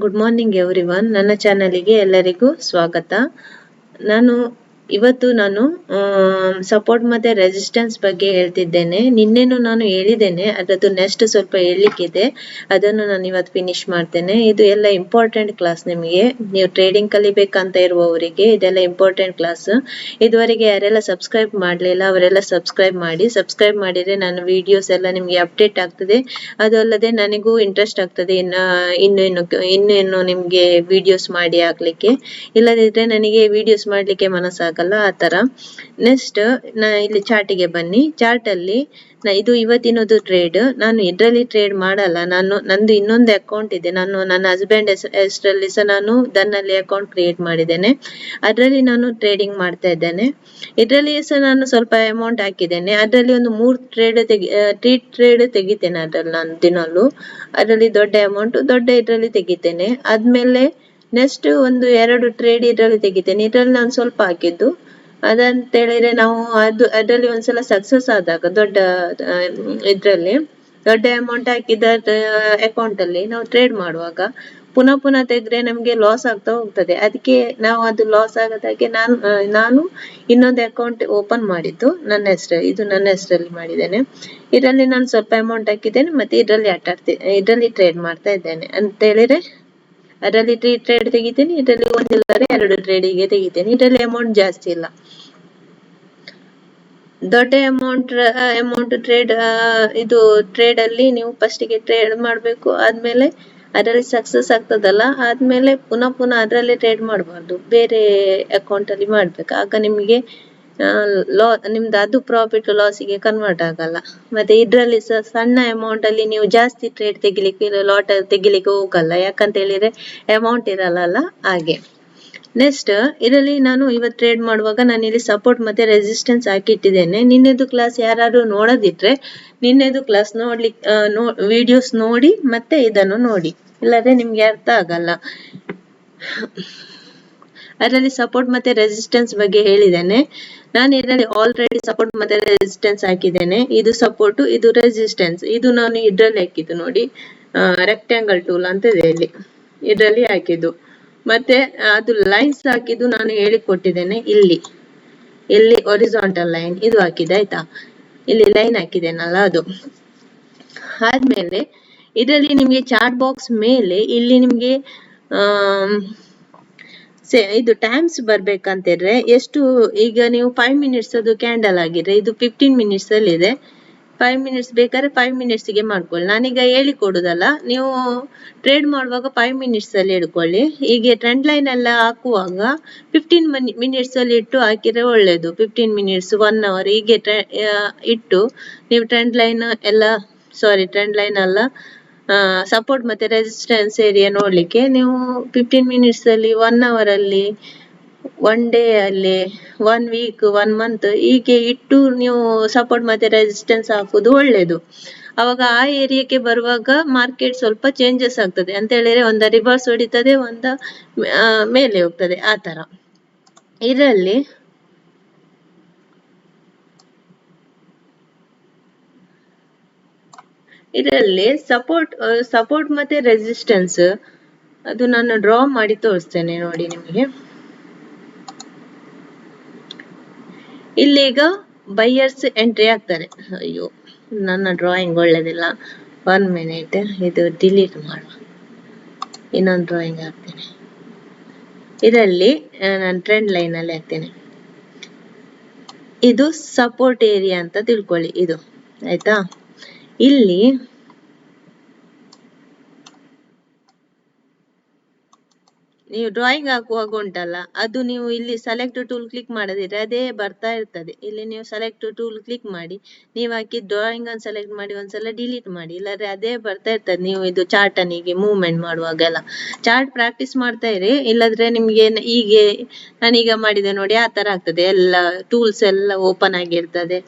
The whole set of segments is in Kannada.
Good morning everyone. ನನ್ನ ಚಾನಲಿಗೆ ಎಲ್ಲರಿಗೂ ಸ್ವಾಗತ. ಇವತ್ತು ನಾನು ಸಪೋರ್ಟ್ ಮತ್ತೆ ರೆಸಿಸ್ಟೆನ್ಸ್ ಬಗ್ಗೆ ಹೇಳ್ತಿದ್ದೇನೆ. ನಿನ್ನೆನು ನಾನು ಹೇಳಿದ್ದೇನೆ, ಅದರದ್ದು ನೆಕ್ಸ್ಟ್ ಸ್ವಲ್ಪ ಹೇಳಲಿಕ್ಕಿದೆ, ಅದನ್ನು ನಾನು ಇವತ್ತು ಫಿನಿಶ್ ಮಾಡ್ತೇನೆ. ಇದು ಎಲ್ಲ ಇಂಪಾರ್ಟೆಂಟ್ ಕ್ಲಾಸ್. ನಿಮಗೆ ನೀವು ಟ್ರೇಡಿಂಗ್ ಕಲಿಬೇಕಂತ ಇರುವವರಿಗೆ ಇದೆಲ್ಲ ಇಂಪಾರ್ಟೆಂಟ್ ಕ್ಲಾಸ್. ಇದುವರೆಗೆ ಯಾರೆಲ್ಲ ಸಬ್ಸ್ಕ್ರೈಬ್ ಮಾಡಲಿಲ್ಲ ಅವರೆಲ್ಲ ಸಬ್ಸ್ಕ್ರೈಬ್ ಮಾಡಿ. ಸಬ್ಸ್ಕ್ರೈಬ್ ಮಾಡಿದರೆ ನಾನು ವಿಡಿಯೋಸ್ ಎಲ್ಲ ನಿಮಗೆ ಅಪ್ಡೇಟ್ ಆಗ್ತದೆ. ಅದು ಅಲ್ಲದೆ ನನಗೂ ಇಂಟ್ರೆಸ್ಟ್ ಆಗ್ತದೆ ಇನ್ನೇನು ನಿಮ್ಗೆ ವಿಡಿಯೋಸ್ ಮಾಡಿ ಹಾಕ್ಲಿಕ್ಕೆ. ಇಲ್ಲದಿದ್ರೆ ನನಗೆ ವಿಡಿಯೋಸ್ ಮಾಡ್ಲಿಕ್ಕೆ ಮನಸ್ಸಾಗಲ್ಲ ಆ ತರ. ನೆಕ್ಸ್ಟ್ ಇಲ್ಲಿ ಚಾರ್ಟಿಗೆ ಬನ್ನಿ. ಚಾರ್ಟ್ ಅಲ್ಲಿ ಇದು ಇವತ್ತಿನದು ಟ್ರೇಡ್. ನಾನು ಇದರಲ್ಲಿ ಟ್ರೇಡ್ ಮಾಡಲ್ಲ. ನಂದು ಇನ್ನೊಂದು ಅಕೌಂಟ್ ಇದೆ. ನನ್ನ ಹಸ್ಬೆಂಡ್ ಹೆಸರಲ್ಲಿ ಸಹ ನಾನು ದನ್ನಲ್ಲಿ ಅಕೌಂಟ್ ಕ್ರಿಯೇಟ್ ಮಾಡಿದ್ದೇನೆ. ಅದರಲ್ಲಿ ನಾನು ಟ್ರೇಡಿಂಗ್ ಮಾಡ್ತಾ ಇದ್ದೇನೆ. ಇದರಲ್ಲಿ ಸಹ ನಾನು ಸ್ವಲ್ಪ ಅಮೌಂಟ್ ಹಾಕಿದ್ದೇನೆ. ಅದರಲ್ಲಿ ಒಂದು 3 ಟ್ರೇಡ್ ತೆಗಿತೇನೆ ಅದ್ರಲ್ಲಿ ನಾನು ದಿನಾಲು. ಅದರಲ್ಲಿ ದೊಡ್ಡ ಅಮೌಂಟ್ ಇದರಲ್ಲಿ ತೆಗಿತೇನೆ. ಆದ್ಮೇಲೆ ನೆಕ್ಸ್ಟ್ ಒಂದು 2 ಟ್ರೇಡ್ ಇದರಲ್ಲಿ ತೆಗಿತೇನೆ. ಇದರಲ್ಲಿ ನಾನು ಸ್ವಲ್ಪ ಹಾಕಿದ್ದು. ಅದಂತ ಹೇಳಿದ್ರೆ ನಾವು ಅದರಲ್ಲಿ ಒಂದ್ಸಲ ಸಕ್ಸಸ್ ಆದಾಗ ದೊಡ್ಡ ಅಮೌಂಟ್ ಹಾಕಿದ ಅಕೌಂಟ್ ಅಲ್ಲಿ ನಾವು ಟ್ರೇಡ್ ಮಾಡುವಾಗ ಪುನಃ ತೆಗೆದ್ರೆ ನಮ್ಗೆ ಲಾಸ್ ಆಗ್ತಾ ಹೋಗ್ತದೆ. ಅದಕ್ಕೆ ನಾವು ಅದು ಲಾಸ್ ಆಗದಾಗೆ ನಾನು ಇನ್ನೊಂದು ಅಕೌಂಟ್ ಓಪನ್ ಮಾಡಿದ್ದು ನನ್ನ ಹೆಸರಲ್ಲಿ. ಇದು ನನ್ನ ಹೆಸರಲ್ಲಿ ಮಾಡಿದ್ದೇನೆ. ಇದರಲ್ಲಿ ನಾನು ಸ್ವಲ್ಪ ಅಮೌಂಟ್ ಹಾಕಿದ್ದೇನೆ. ಮತ್ತೆ ಇದರಲ್ಲಿ ಟ್ರೇಡ್ ಮಾಡ್ತಾ ಇದ್ದೇನೆ. ಅಂತ ಹೇಳಿದ್ರೆ ಅದರಲ್ಲಿ 3 ಟ್ರೇಡ್ ತೆಗಿತೀನಿ. ಇದರಲ್ಲಿ 2 ಟ್ರೇಡಿಗೆ ತೆಗಿತೀನಿ. ಇದರಲ್ಲಿ ಅಮೌಂಟ್ ಜಾಸ್ತಿ ಇಲ್ಲ. ದೊಡ್ಡ ಅಮೌಂಟ್ ಇದು ಟ್ರೇಡ್ ಅಲ್ಲಿ ನೀವು ಫಸ್ಟ್ ಗೆ ಟ್ರೇಡ್ ಮಾಡ್ಬೇಕು. ಆದ್ಮೇಲೆ ಅದರಲ್ಲಿ ಸಕ್ಸಸ್ ಆಗ್ತದಲ್ಲ, ಆದ್ಮೇಲೆ ಪುನಃ ಅದರಲ್ಲಿ ಟ್ರೇಡ್ ಮಾಡಬಾರ್ದು, ಬೇರೆ ಅಕೌಂಟ್ ಅಲ್ಲಿ ಮಾಡ್ಬೇಕು. ಆಗ ನಿಮ್ಗೆ ನಿಮ್ದು ಅದು ಪ್ರಾಫಿಟ್ ಲಾಸಿಗೆ ಕನ್ವರ್ಟ್ ಆಗಲ್ಲ. ಮತ್ತೆ ಇದ್ರಲ್ಲಿ ಸಣ್ಣ ಅಮೌಂಟ್ ಅಲ್ಲಿ ನೀವು ಜಾಸ್ತಿ ಟ್ರೇಡ್ ಲಾಟ್ ತೆಗಿಲಿಕ್ಕೆ ಹೋಗಲ್ಲ. ಯಾಕಂತ ಹೇಳಿದ್ರೆ ಅಮೌಂಟ್ ಇರಲ್ಲ ಹಾಗೆ. ನೆಕ್ಸ್ಟ್ ಇದರಲ್ಲಿ ನಾನು ಇವತ್ತು ಟ್ರೇಡ್ ಮಾಡುವಾಗ ನಾನು ಇಲ್ಲಿ ಸಪೋರ್ಟ್ ಮತ್ತೆ ರೆಸಿಸ್ಟೆನ್ಸ್ ಹಾಕಿಟ್ಟಿದ್ದೇನೆ. ನಿನ್ನೆದು ಕ್ಲಾಸ್ ಯಾರು ನೋಡದಿದ್ರೆ ನಿನ್ನೆದು ಕ್ಲಾಸ್ ವಿಡಿಯೋಸ್ ನೋಡಿ ಮತ್ತೆ ಇದನ್ನು ನೋಡಿ, ಇಲ್ಲದ್ರೆ ನಿಮ್ಗೆ ಅರ್ಥ ಆಗಲ್ಲ. ಅದರಲ್ಲಿ ಸಪೋರ್ಟ್ ಮತ್ತೆ ರೆಸಿಸ್ಟೆನ್ಸ್ ಬಗ್ಗೆ ಹೇಳಿದ್ದೇನೆ. ನಾನು ಇದರಲ್ಲಿ ಆಲ್ರೆಡಿ ಸಪೋರ್ಟ್ ಮತ್ತೆ ರೆಸಿಸ್ಟೆನ್ಸ್ ಹಾಕಿದ್ದೇನೆ. ಇದು ಸಪೋರ್ಟ್, ಇದು ರೆಸಿಸ್ಟೆನ್ಸ್. ಇದು ನಾನು ಇದರಲ್ಲಿ ಹಾಕಿದ್ದು ನೋಡಿ, ರೆಕ್ಟ್ಯಾಂಗಲ್ ಟೂಲ್ ಅಂತ ಇದೆ, ಇದರಲ್ಲಿ ಹಾಕಿದ್ದು. ಮತ್ತೆ ಅದು ಲೈನ್ಸ್ ಹಾಕಿದ್ದು ನಾನು ಹೇಳಿಕೊಟ್ಟಿದ್ದೇನೆ. ಇಲ್ಲಿ ಹಾರಿಜಾಂಟಲ್ ಲೈನ್ ಇದು ಹಾಕಿದೆ, ಆಯ್ತಾ. ಇಲ್ಲಿ ಲೈನ್ ಹಾಕಿದ್ದೇನಲ್ಲ ಅದು. ಆದ್ಮೇಲೆ ಇದರಲ್ಲಿ ನಿಮ್ಗೆ ಚಾರ್ಟ್ ಬಾಕ್ಸ್ ಮೇಲೆ ಇಲ್ಲಿ ನಿಮ್ಗೆ ಇದು ಟೈಮ್ಸ್ ಬರ್ಬೇಕಂತಿದ್ರೆ ಎಷ್ಟು, ಈಗ ನೀವು 5 ಮಿನಿಟ್ಸ್ ಅದು ಕ್ಯಾಂಡಲ್ ಆಗಿದ್ರೆ ಇದು 15 ಮಿನಿಟ್ಸ್ ಅಲ್ಲಿ ಇದೆ. 5 ಮಿನಿಟ್ಸ್ ಬೇಕಾದ್ರೆ 5 ಮಿನಿಟ್ಸ್ ಗೆ ಮಾಡ್ಕೊಳ್ಳಿ. ನಾನೀಗ ಹೇಳಿಕೊಡುದಲ್ಲ, ನೀವು ಟ್ರೇಡ್ ಮಾಡುವಾಗ 5 ಮಿನಿಟ್ಸ್ ಅಲ್ಲಿ ಇಟ್ಕೊಳ್ಳಿ. ಹೀಗೆ ಟ್ರೆಂಡ್ ಲೈನ್ ಎಲ್ಲ ಹಾಕುವಾಗ 15 ಮಿನಿಟ್ಸ್ ಅಲ್ಲಿ ಇಟ್ಟು ಹಾಕಿದ್ರೆ ಒಳ್ಳೇದು. 15 ಮಿನಿಟ್ಸ್ 1 ಅವರ್ ಹೀಗೆ ಇಟ್ಟು ನೀವು ಟ್ರೆಂಡ್ ಲೈನ್ ಅಲ್ಲ, ಸಪೋರ್ಟ್ ಮತ್ತೆ ರೆಸಿಸ್ಟೆನ್ಸ್ ಏರಿಯಾ ನೋಡ್ಲಿಕ್ಕೆ ನೀವು 15 ಮಿನಿಟ್ಸ್ ಅಲ್ಲಿ 1 ಅವರ್ ಅಲ್ಲಿ 1 ಡೇ ಅಲ್ಲಿ 1 ವೀಕ್ 1 ಮಂತ್ ಹೀಗೆ ಇಟ್ಟು ನೀವು ಸಪೋರ್ಟ್ ಮತ್ತೆ ರೆಸಿಸ್ಟೆನ್ಸ್ ಹಾಕುದು ಒಳ್ಳೇದು. ಅವಾಗ ಆ ಏರಿಯಾಕ್ಕೆ ಬರುವಾಗ ಮಾರ್ಕೆಟ್ ಸ್ವಲ್ಪ ಚೇಂಜಸ್ ಆಗ್ತದೆ. ಅಂತ ಹೇಳಿದ್ರೆ ಒಂದು ರಿವರ್ಸ್ ಹೊಡಿತದೆ, ಒಂದು ಮೇಲೆ ಹೋಗ್ತದೆ, ಆ ತರ. ಇದರಲ್ಲಿ ಸಪೋರ್ಟ್ ಮತ್ತೆ ರೆಸಿಸ್ಟೆನ್ಸ್ ಅದು ನಾನು ಡ್ರಾ ಮಾಡಿ ತೋರಿಸ್ತೇನೆ ನೋಡಿ ನಿಮಗೆ. ಇಲ್ಲೀಗ ಬೈಯರ್ಸ್ ಎಂಟ್ರಿ ಆಗ್ತಾರೆ. ಅಯ್ಯೋ, ನನ್ನ ಡ್ರಾಯಿಂಗ್ ಒಳ್ಳೇದಿಲ್ಲ, 1 ಮಿನಿಟ್, ಇದು ಡಿಲೀಟ್ ಮಾಡುವ, ಇನ್ನೊಂದು ಡ್ರಾಯಿಂಗ್ ಹಾಕ್ತೇನೆ. ಇದರಲ್ಲಿ ನಾನು ಟ್ರೆಂಡ್ ಲೈನ್ ಅಲ್ಲಿ ಹಾಕ್ತೇನೆ. ಇದು ಸಪೋರ್ಟ್ ಏರಿಯಾ ಅಂತ ತಿಳ್ಕೊಳ್ಳಿ, ಇದು ಆಯ್ತಾ. ಇಲ್ಲಿ ನೀವು ಡ್ರಾಯಿಂಗ್ ಹಾಕುವಾಗ ಉಂಟಲ್ಲ, ಅದು ನೀವು ಇಲ್ಲಿ ಸೆಲೆಕ್ಟ್ ಟೂಲ್ ಕ್ಲಿಕ್ ಮಾಡದಿದ್ರೆ ಅದೇ ಬರ್ತಾ ಇರ್ತದೆ. ಇಲ್ಲಿ ನೀವು ಸೆಲೆಕ್ಟ್ ಟೂಲ್ ಕ್ಲಿಕ್ ಮಾಡಿ, ನೀವು ಹಾಕಿ ಡ್ರಾಯಿಂಗ್ ಅನ್ನು ಸೆಲೆಕ್ಟ್ ಮಾಡಿ ಒಂದ್ಸಲ ಡಿಲೀಟ್ ಮಾಡಿ, ಇಲ್ಲಾದ್ರೆ ಅದೇ ಬರ್ತಾ ಇರ್ತದೆ. ನೀವು ಇದು ಚಾರ್ಟ್ ಅನ್ನಿಗೆ ಮೂವ್ಮೆಂಟ್ ಮಾಡುವಾಗೆಲ್ಲ ಚಾರ್ಟ್ ಪ್ರಾಕ್ಟೀಸ್ ಮಾಡ್ತಾ ಇರಿ, ಇಲ್ಲದ್ರೆ ನಿಮ್ಗೆ ಹೀಗೆ ನಾನೀಗ ಮಾಡಿದೆ ನೋಡಿ ಆ ತರ ಆಗ್ತದೆ. ಎಲ್ಲ ಟೂಲ್ಸ್ ಎಲ್ಲ ಓಪನ್ ಆಗಿರ್ತದೆ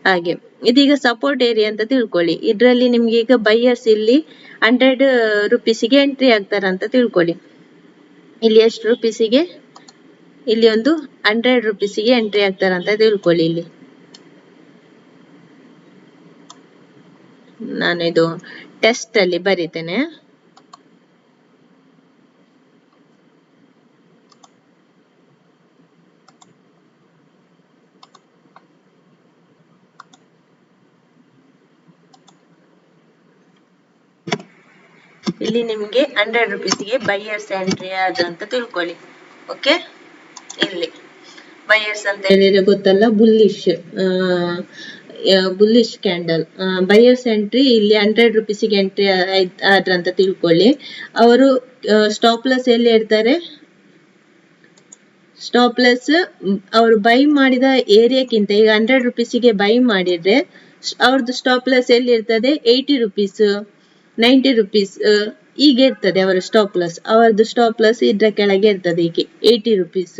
ಹಾಗೆ. ಇದೀಗ ಸಪೋರ್ಟ್ ಏರಿಯಾ ಅಂತ ತಿಳ್ಕೊಳ್ಳಿ. ಇದ್ರಲ್ಲಿ ನಿಮ್ಗೆ ಈಗ ಬೈಯರ್ಸ್ ಇಲ್ಲಿ 100 ರುಪೀಸಿಗೆ ಎಂಟ್ರಿ ಆಗ್ತಾರಂತ ತಿಳ್ಕೊಳ್ಳಿ. ಇಲ್ಲಿ ಎಷ್ಟು ರುಪೀಸಿಗೆ, ಇಲ್ಲಿ ಒಂದು 100 ರುಪೀಸಿಗೆ ಎಂಟ್ರಿ ಆಗ್ತಾರಂತ ತಿಳ್ಕೊಳ್ಳಿ. ಇಲ್ಲಿ ನಾನು ಇದು ಟೆಸ್ಟ್ ಅಲ್ಲಿ ಬರೀತೇನೆ. ಇಲ್ಲಿ ನಿಮ್ಗೆ 100 ರುಪೀಸ್ಗೆ ಬೈಯರ್ಸ್ ಎಂಟ್ರಿ ಆದ ಅಂತ ತಿಳ್ಕೊಳ್ಳಿ. ಓಕೆ, ಇಲ್ಲಿ ಬೈಯರ್ಸ್ ಅಂತ ಹೇಳಿದ್ರೆ ಗೊತ್ತಲ್ಲ, ಬುಲ್ಲಿಶ್ ಕ್ಯಾಂಡಲ್. ಬೈಯರ್ಸ್ ಎಂಟ್ರಿ ಇಲ್ಲಿ 100 ರುಪೀಸ್ಗೆ ಎಂಟ್ರಿ ಆದ್ರ ಅಂತ ತಿಳ್ಕೊಳ್ಳಿ. ಅವರು ಸ್ಟಾಪ್ ಲಾಸ್ ಎಲ್ಲಿ ಇಡ್ತಾರೆ? ಸ್ಟಾಪ್ ಲಾಸ್ ಅವರು ಬೈ ಮಾಡಿದ ಏರಿಯಾಕ್ಕಿಂತ, ಈಗ 100 ರುಪೀಸ್ಗೆ ಬೈ ಮಾಡಿದ್ರೆ ಅವ್ರದ್ದು ಸ್ಟಾಪ್ ಲಾಸ್ ಎಲ್ಲಿ ಇರ್ತದೆ? 80 ರುಪೀಸ್, 90 ರುಪೀಸ್ ಹೀಗೆ ಇರ್ತದೆ ಅವರ ಸ್ಟಾಪ್ ಲಾಸ್. ಅವರದ್ದು ಸ್ಟಾಪ್ ಲಾಸ್ ಇದ್ರ ಕೆಳಗೆ ಇರ್ತದೆ, ಹೀಗೆ 80 ರುಪೀಸ್,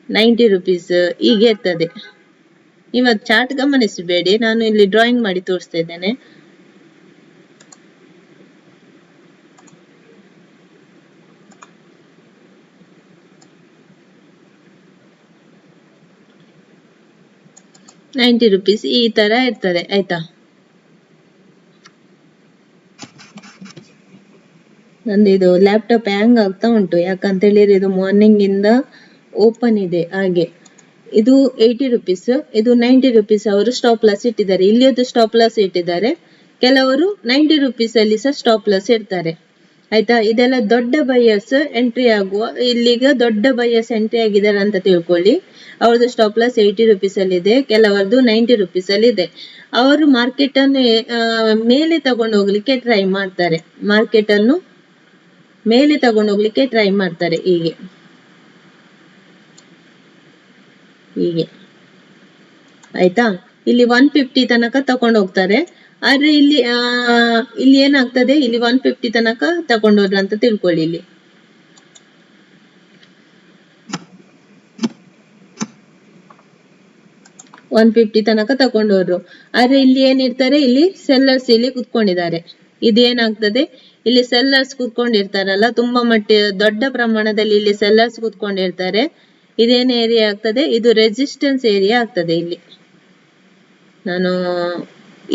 90 ರುಪೀಸ್ ಹೀಗೆ ಇರ್ತದೆ. ನೀವು ಅದು ಚಾರ್ಟ್ ಗಮನಿಸಬೇಡಿ, ನಾನು ಇಲ್ಲಿ ಡ್ರಾಯಿಂಗ್ ಮಾಡಿ ತೋರಿಸ್ತಾ ಇದ್ದೇನೆ. ₹90 ಈ ತರ ಇರ್ತದೆ, ಆಯ್ತಾ? ನಂದು ಇದು ಲ್ಯಾಪ್ಟಾಪ್ ಹ್ಯಾಂಗ್ ಆಗ್ತಾ ಉಂಟು, ಯಾಕಂತ ಹೇಳಿದ್ರೆ ಇದು ಮಾರ್ನಿಂಗ್ ಇಂದ ಓಪನ್ ಇದೆ. ಹಾಗೆ ಇದು 80 ರುಪೀಸ್, ಇದು 90 ರುಪೀಸ್ ಅವರು ಸ್ಟಾಪ್ ಲಾಸ್ ಇಟ್ಟಿದ್ದಾರೆ. ಇಲ್ಲಿಯದು ಸ್ಟಾಪ್ ಲಾಸ್ ಇಟ್ಟಿದ್ದಾರೆ, ಕೆಲವರು 90 ರುಪೀಸ್ ಅಲ್ಲಿ ಸಹ ಸ್ಟಾಪ್ ಲಾಸ್ ಇಡ್ತಾರೆ, ಆಯ್ತಾ? ಇದೆಲ್ಲ ದೊಡ್ಡ ಬೈಯರ್ಸ್ ಎಂಟ್ರಿ ಆಗುವ, ಇಲ್ಲಿಗ ದೊಡ್ಡ ಬೈಯರ್ಸ್ ಎಂಟ್ರಿ ಆಗಿದ್ದಾರೆ ಅಂತ ತಿಳ್ಕೊಳ್ಳಿ. ಅವ್ರದ್ದು ಸ್ಟಾಪ್ ಲಾಸ್ 80 ರುಪೀಸ್ ಅಲ್ಲಿ ಇದೆ, ಕೆಲವರದ್ದು 90 ರುಪೀಸ್ ಅಲ್ಲಿ ಇದೆ. ಅವರು ಮಾರ್ಕೆಟ್ ಅನ್ನು ಮೇಲೆ ತಗೊಂಡು ಹೋಗ್ಲಿಕ್ಕೆ ಟ್ರೈ ಮಾಡ್ತಾರೆ, ಮಾರ್ಕೆಟ್ ಅನ್ನು ಮೇಲೆ ತಗೊಂಡು ಹೋಗ್ಲಿಕ್ಕೆ ಟ್ರೈ ಮಾಡ್ತಾರೆ, ಹೀಗೆ ಹೀಗೆ, ಆಯ್ತಾ? ಇಲ್ಲಿ 150 ತನಕ ತಕೊಂಡು ಹೋಗ್ತಾರೆ. ಆದ್ರೆ ಇಲ್ಲಿ ಏನಾಗ್ತದೆ, ಇಲ್ಲಿ 150 ತನಕ ತಕೊಂಡೋದ್ರು ಅಂತ ತಿಳ್ಕೊಳ್ಳಿ. ಇಲ್ಲಿ 150 ತನಕ ತಕೊಂಡೋದ್ರು. ಆದ್ರೆ ಇಲ್ಲಿ ಏನಿರ್ತಾರೆ, ಇಲ್ಲಿ ಸೆಲ್ಲರ್ಸ್ ಇಲ್ಲಿ ಕುತ್ಕೊಂಡಿದ್ದಾರೆ. ಇದೇನಾಗ್ತದೆ, ಇಲ್ಲಿ ಸೆಲ್ಲರ್ಸ್ ಕುತ್ಕೊಂಡಿರ್ತಾರಲ್ಲ, ತುಂಬಾ ದೊಡ್ಡ ಪ್ರಮಾಣದಲ್ಲಿ ಇಲ್ಲಿ ಸೆಲ್ಲರ್ಸ್ ಕುತ್ಕೊಂಡಿರ್ತಾರೆ. ಇದೇನ್ ಏರಿಯಾ ಆಗ್ತದೆ? ಇದು ರೆಸಿಸ್ಟೆನ್ಸ್ ಏರಿಯಾ ಆಗ್ತದೆ. ಇಲ್ಲಿ ನಾನು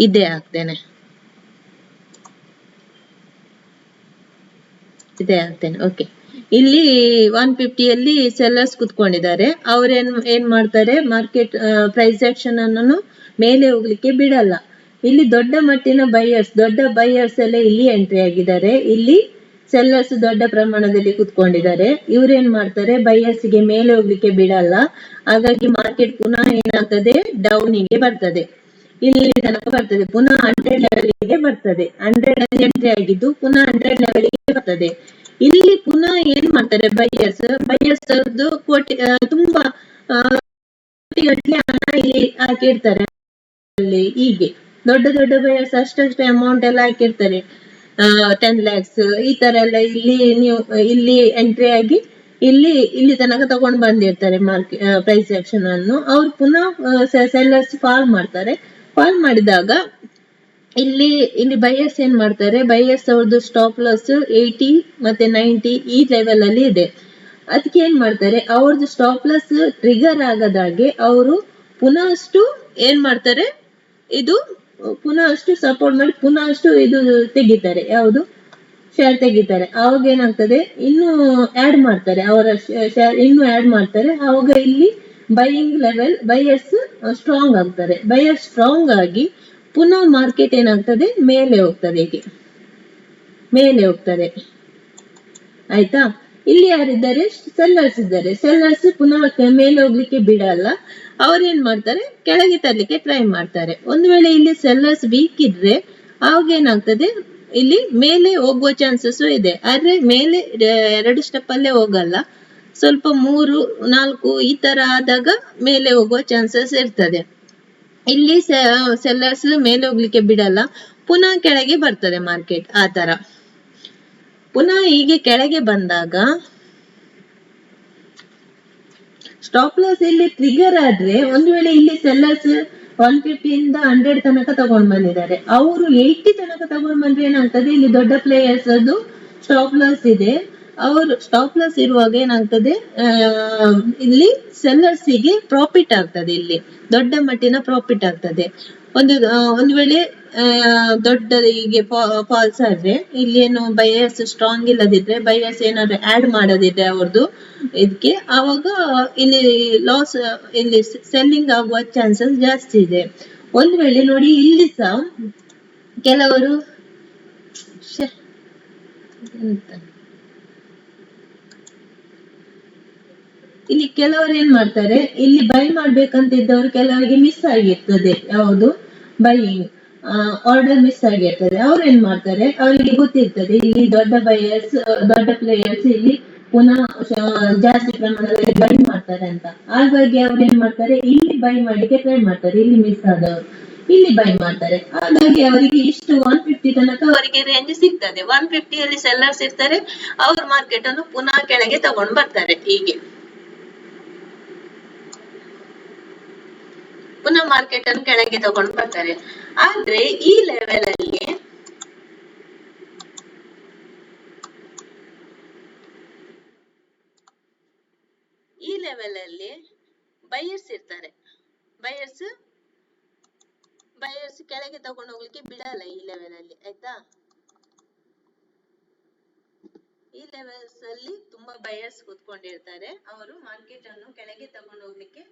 ಇದೇ ಹಾಕ್ತೇನೆ, ಇದೇ ಹಾಕ್ತೇನೆ. ಓಕೆ, ಇಲ್ಲಿ 150ಯಲ್ಲಿ ಸೆಲ್ಲರ್ಸ್ ಕುತ್ಕೊಂಡಿದ್ದಾರೆ. ಅವ್ರು ಏನ್ ಮಾಡ್ತಾರೆ, ಮಾರ್ಕೆಟ್ ಪ್ರೈಸ್ ಆಕ್ಷನ್ ಅನ್ನು ಮೇಲೆ ಹೋಗ್ಲಿಕ್ಕೆ ಬಿಡಲ್ಲ. ಇಲ್ಲಿ ದೊಡ್ಡ ಮಟ್ಟಿನ ದೊಡ್ಡ ಬೈಯರ್ಸ್ ಎಲ್ಲ ಇಲ್ಲಿ ಎಂಟ್ರಿ ಆಗಿದ್ದಾರೆ. ಇಲ್ಲಿ ಸೆಲ್ಲರ್ಸ್ ದೊಡ್ಡ ಪ್ರಮಾಣದಲ್ಲಿ ಕುತ್ಕೊಂಡಿದ್ದಾರೆ. ಇವ್ರೇನ್ ಮಾಡ್ತಾರೆ, ಬೈಯರ್ಸ್ ಗೆ ಮೇಲೆ ಹೋಗ್ಲಿಕ್ಕೆ ಬಿಡಲ್ಲ. ಹಾಗಾಗಿ ಮಾರ್ಕೆಟ್ ಪುನಃ ಏನಾಗ್ತದೆ, ಡೌನಿಗೆ ಬರ್ತದೆ, ಇಲ್ಲಿ ತನಕ ಬರ್ತದೆ, ಪುನಃ 100 ಲೆವೆಲ್ಗೆ ಬರ್ತದೆ. 100 ಅಲ್ಲಿ ಎಂಟ್ರಿ ಆಗಿದ್ದು ಪುನಃ 100 ಲೆವೆಲ್ಗೆ ಬರ್ತದೆ. ಇಲ್ಲಿ ಪುನಃ ಏನ್ ಮಾಡ್ತಾರೆ, ಬೈಯರ್ಸ್ ಅವ್ರದ್ದು ತುಂಬಾ ಕೋಟಿಗಟ್ಟಲೆ ಹಣ ಇಲ್ಲಿ ಹಾಕಿರ್ತಾರೆ. ಅಲ್ಲಿ ಹೀಗೆ ದೊಡ್ಡ ದೊಡ್ಡ ಬೈಯರ್ಸ್ ಅಷ್ಟಷ್ಟು ಅಮೌಂಟ್ ಎಲ್ಲ ಹಾಕಿರ್ತಾರೆ, 10 lakhs ಈ ತರ ಎಲ್ಲ. ಇಲ್ಲಿ ಎಂಟ್ರಿ ಆಗಿ ಇಲ್ಲಿ ತನಕ ತಗೊಂಡು ಬಂದಿರ್ತಾರೆ ಮಾರ್ಕೆಟ್ ಪ್ರೈಸ್ ಆಕ್ಷನ್ ಅನ್ನು. ಅವ್ರು ಪುನಃ ಸೆಲ್ಲರ್ಸ್ ಫಾಲ್ ಮಾಡ್ತಾರೆ. ಫಾಲ್ ಮಾಡಿದಾಗ ಇಲ್ಲಿ ಬೈಯರ್ಸ್ ಏನ್ ಮಾಡ್ತಾರೆ, ಬೈಯರ್ಸ್ ಅವ್ರದ್ದು ಸ್ಟಾಪ್ ಲಾಸ್ 80 ಮತ್ತೆ 90 ಈ ಲೆವೆಲ್ ಅಲ್ಲಿ ಇದೆ. ಅದಕ್ಕೆ ಏನ್ ಮಾಡ್ತಾರೆ, ಅವ್ರದ್ದು ಸ್ಟಾಪ್ ಲಾಸ್ ಟ್ರಿಗರ್ ಆಗದಾಗೆ ಅವರು ಪುನಃ ಅಷ್ಟು ಏನ್ ಮಾಡ್ತಾರೆ, ಇದು ಪುನಃ ಅಷ್ಟು ಸಪೋರ್ಟ್ ಮಾಡಿ ಪುನಃ ಅಷ್ಟು ಇದು ತೆಗಿತಾರೆ, ಯಾವುದು ಶೇರ್ ತೆಗಿತಾರೆ. ಅವಾಗ ಏನಾಗ್ತದೆ, ಇನ್ನು ಆಡ್ ಮಾಡ್ತಾರೆ, ಅವರ ಶೇರ್ ಇನ್ನು ಆಡ್ ಮಾಡ್ತಾರೆ. ಅವಾಗ ಇಲ್ಲಿ ಬೈಯಿಂಗ್ ಲೆವೆಲ್ ಬೈಯರ್ಸ್ ಸ್ಟ್ರಾಂಗ್ ಆಗ್ತಾರೆ. ಬೈಯರ್ಸ್ ಸ್ಟ್ರಾಂಗ್ ಆಗಿ ಪುನಃ ಮಾರ್ಕೆಟ್ ಏನಾಗ್ತದೆ, ಮೇಲೆ ಹೋಗ್ತದೆ, ಹೀಗೆ ಮೇಲೆ ಹೋಗ್ತದೆ, ಆಯ್ತಾ? ಇಲ್ಲಿ ಯಾರಿದ್ದಾರೆ, ಸೆಲ್ಲರ್ಸ್ ಇದ್ದಾರೆ. ಸೆಲ್ಲರ್ಸ್ ಪುನಃ ಮೇಲೆ ಹೋಗ್ಲಿಕ್ಕೆ ಬಿಡಲ್ಲ. ಅವ್ರೇನ್ ಮಾಡ್ತಾರೆ, ಕೆಳಗೆ ತರ್ಲಿಕ್ಕೆ ಟ್ರೈ ಮಾಡ್ತಾರೆ. ಒಂದು ವೇಳೆ ಇಲ್ಲಿ ಸೆಲ್ಲರ್ಸ್ ವೀಕ್ ಇದ್ರೆ ಅವಾಗ ಏನಾಗ್ತದೆ, ಇಲ್ಲಿ ಮೇಲೆ ಹೋಗುವ ಚಾನ್ಸಸ್ ಇದೆ. ಆದ್ರೆ ಮೇಲೆ 2 ಸ್ಟೆಪ್ ಅಲ್ಲೇ ಹೋಗಲ್ಲ, ಸ್ವಲ್ಪ 3, 4 ಈ ತರ ಆದಾಗ ಮೇಲೆ ಹೋಗುವ ಚಾನ್ಸಸ್ ಇರ್ತದೆ. ಇಲ್ಲಿ ಸೆಲ್ಲರ್ಸ್ ಮೇಲೆ ಹೋಗ್ಲಿಕ್ಕೆ ಬಿಡಲ್ಲ, ಪುನಃ ಕೆಳಗೆ ಬರ್ತದೆ ಮಾರ್ಕೆಟ್. ಆ ತರ ಪುನಃ ಹೀಗೆ ಕೆಳಗೆ ಬಂದಾಗ ಸ್ಟಾಪ್ ಲಾಸ್ ಇಲ್ಲಿ ಟ್ರಿಗರ್ ಆದ್ರೆ, ಒಂದು ವೇಳೆ ಇಲ್ಲಿ ಸೆಲ್ಲರ್ಸ್ 150 ಇಂದ 100 ತನಕ ತಗೊಂಡ್ ಬಂದಿದ್ದಾರೆ, ಅವರು 80 ತನಕ ತಗೊಂಡ್ ಬಂದ್ರೆ ಏನಾಗ್ತದೆ, ಇಲ್ಲಿ ದೊಡ್ಡ ಪ್ಲೇಯರ್ಸ್ ಅದು ಸ್ಟಾಪ್ ಲಾಸ್ ಇದೆ. ಅವರು ಸ್ಟಾಪ್ ಲಾಸ್ ಇರುವಾಗ ಏನಾಗ್ತದೆ, ಇಲ್ಲಿ ಸೆಲ್ಲರ್ಸಿಗೆ ಪ್ರಾಫಿಟ್ ಆಗ್ತದೆ, ಇಲ್ಲಿ ದೊಡ್ಡ ಮಟ್ಟಿನ ಪ್ರಾಫಿಟ್ ಆಗ್ತದೆ. ಒಂದು ವೇಳೆ ದೊಡ್ಡ ಹೀಗೆ ಫಾಲ್ಸ್ ಆದ್ರೆ, ಇಲ್ಲಿ ಏನು ಬೈಯರ್ಸ್ ಸ್ಟ್ರಾಂಗ್ ಇಲ್ಲದಿದ್ರೆ, ಬೈಯರ್ಸ್ ಏನಾದ್ರು ಆಡ್ ಮಾಡೋದಿದ್ರೆ ಅವ್ರದ್ದು ಇದಕ್ಕೆ, ಆವಾಗ ಇಲ್ಲಿ ಲಾಸ್, ಇಲ್ಲಿ ಸೆಲ್ಲಿಂಗ್ ಆಗುವ ಚಾನ್ಸಸ್ ಜಾಸ್ತಿ ಇದೆ. ಒಂದು ವೇಳೆ ನೋಡಿ, ಇಲ್ಲಿ ಸಹ ಕೆಲವರು ಶ್ಯೆ, ಎಂತ ಇಲ್ಲಿ ಕೆಲವರು ಏನ್ ಮಾಡ್ತಾರೆ, ಇಲ್ಲಿ ಬೈ ಮಾಡ್ಬೇಕಂತ ಇದ್ದವರು ಕೆಲವರಿಗೆ ಮಿಸ್ ಆಗಿರ್ತದೆ. ಯಾವುದು ಬೈಯಿಂಗ್ ಆರ್ಡರ್ ಮಿಸ್ ಆಗಿರ್ತದೆ. ಅವ್ರು ಏನ್ ಮಾಡ್ತಾರೆ, ಅವರಿಗೆ ಗೊತ್ತಿರ್ತದೆ ಇಲ್ಲಿ ದೊಡ್ಡ ಬೈಯರ್ಸ್, ದೊಡ್ಡ ಪ್ಲೇಯರ್ಸ್ ಇಲ್ಲಿ ಪುನಃ ಜಾಸ್ತಿ ಪ್ರಮಾಣದಲ್ಲಿ ಬೈ ಮಾಡ್ತಾರೆ ಅಂತ. ಹಾಗಾಗಿ ಅವ್ರು ಏನ್ ಮಾಡ್ತಾರೆ, ಇಲ್ಲಿ ಬೈ ಮಾಡ್ಲಿಕ್ಕೆ ಟ್ರೈ ಮಾಡ್ತಾರೆ. ಇಲ್ಲಿ ಮಿಸ್ ಆದವರು ಇಲ್ಲಿ ಬೈ ಮಾಡ್ತಾರೆ. ಹಾಗಾಗಿ ಅವರಿಗೆ ಇಷ್ಟು 150 ತನಕ ಅವರಿಗೆ ರೇಂಜ್ ಸಿಗ್ತದೆ. 150ಯಲ್ಲಿ ಸೆಲ್ಲರ್ಸ್ ಇರ್ತಾರೆ, ಅವ್ರ ಮಾರ್ಕೆಟ್ ಅನ್ನು ಪುನಃ ಕೆಳಗೆ ತಗೊಂಡು ಬರ್ತಾರೆ. ಹೀಗೆ ಪುನಃ ಮಾರ್ಕೆಟ್ ಅನ್ನು ಕೆಳಗೆ ತಗೊಂಡು ಬರ್ತಾರೆ. ಆದ್ರೆ ಈ ಲೆವೆಲ್ ಅಲ್ಲಿ ಬೈಯರ್ಸ್ ಇರ್ತಾರೆ. ಬೈಯರ್ಸ್ ಕೆಳಗೆ ತಗೊಂಡು ಹೋಗ್ಲಿಕ್ಕೆ ಬಿಡಲ್ಲ ಈ ಲೆವೆಲ್ ಅಲ್ಲಿ, ಆಯ್ತಾ. ಈ ಲೆವೆಲ್ಸ್ ಅಲ್ಲಿ ತುಂಬಾ ಬೈಯರ್ಸ್ ಕೂತ್ಕೊಂಡಿರ್ತಾರೆ, ಅವರು ಮಾರ್ಕೆಟ್ ಅನ್ನು ಕೆಳಗೆ ತಗೊಂಡು ಹೋಗ್ಲಿಕ್ಕೆ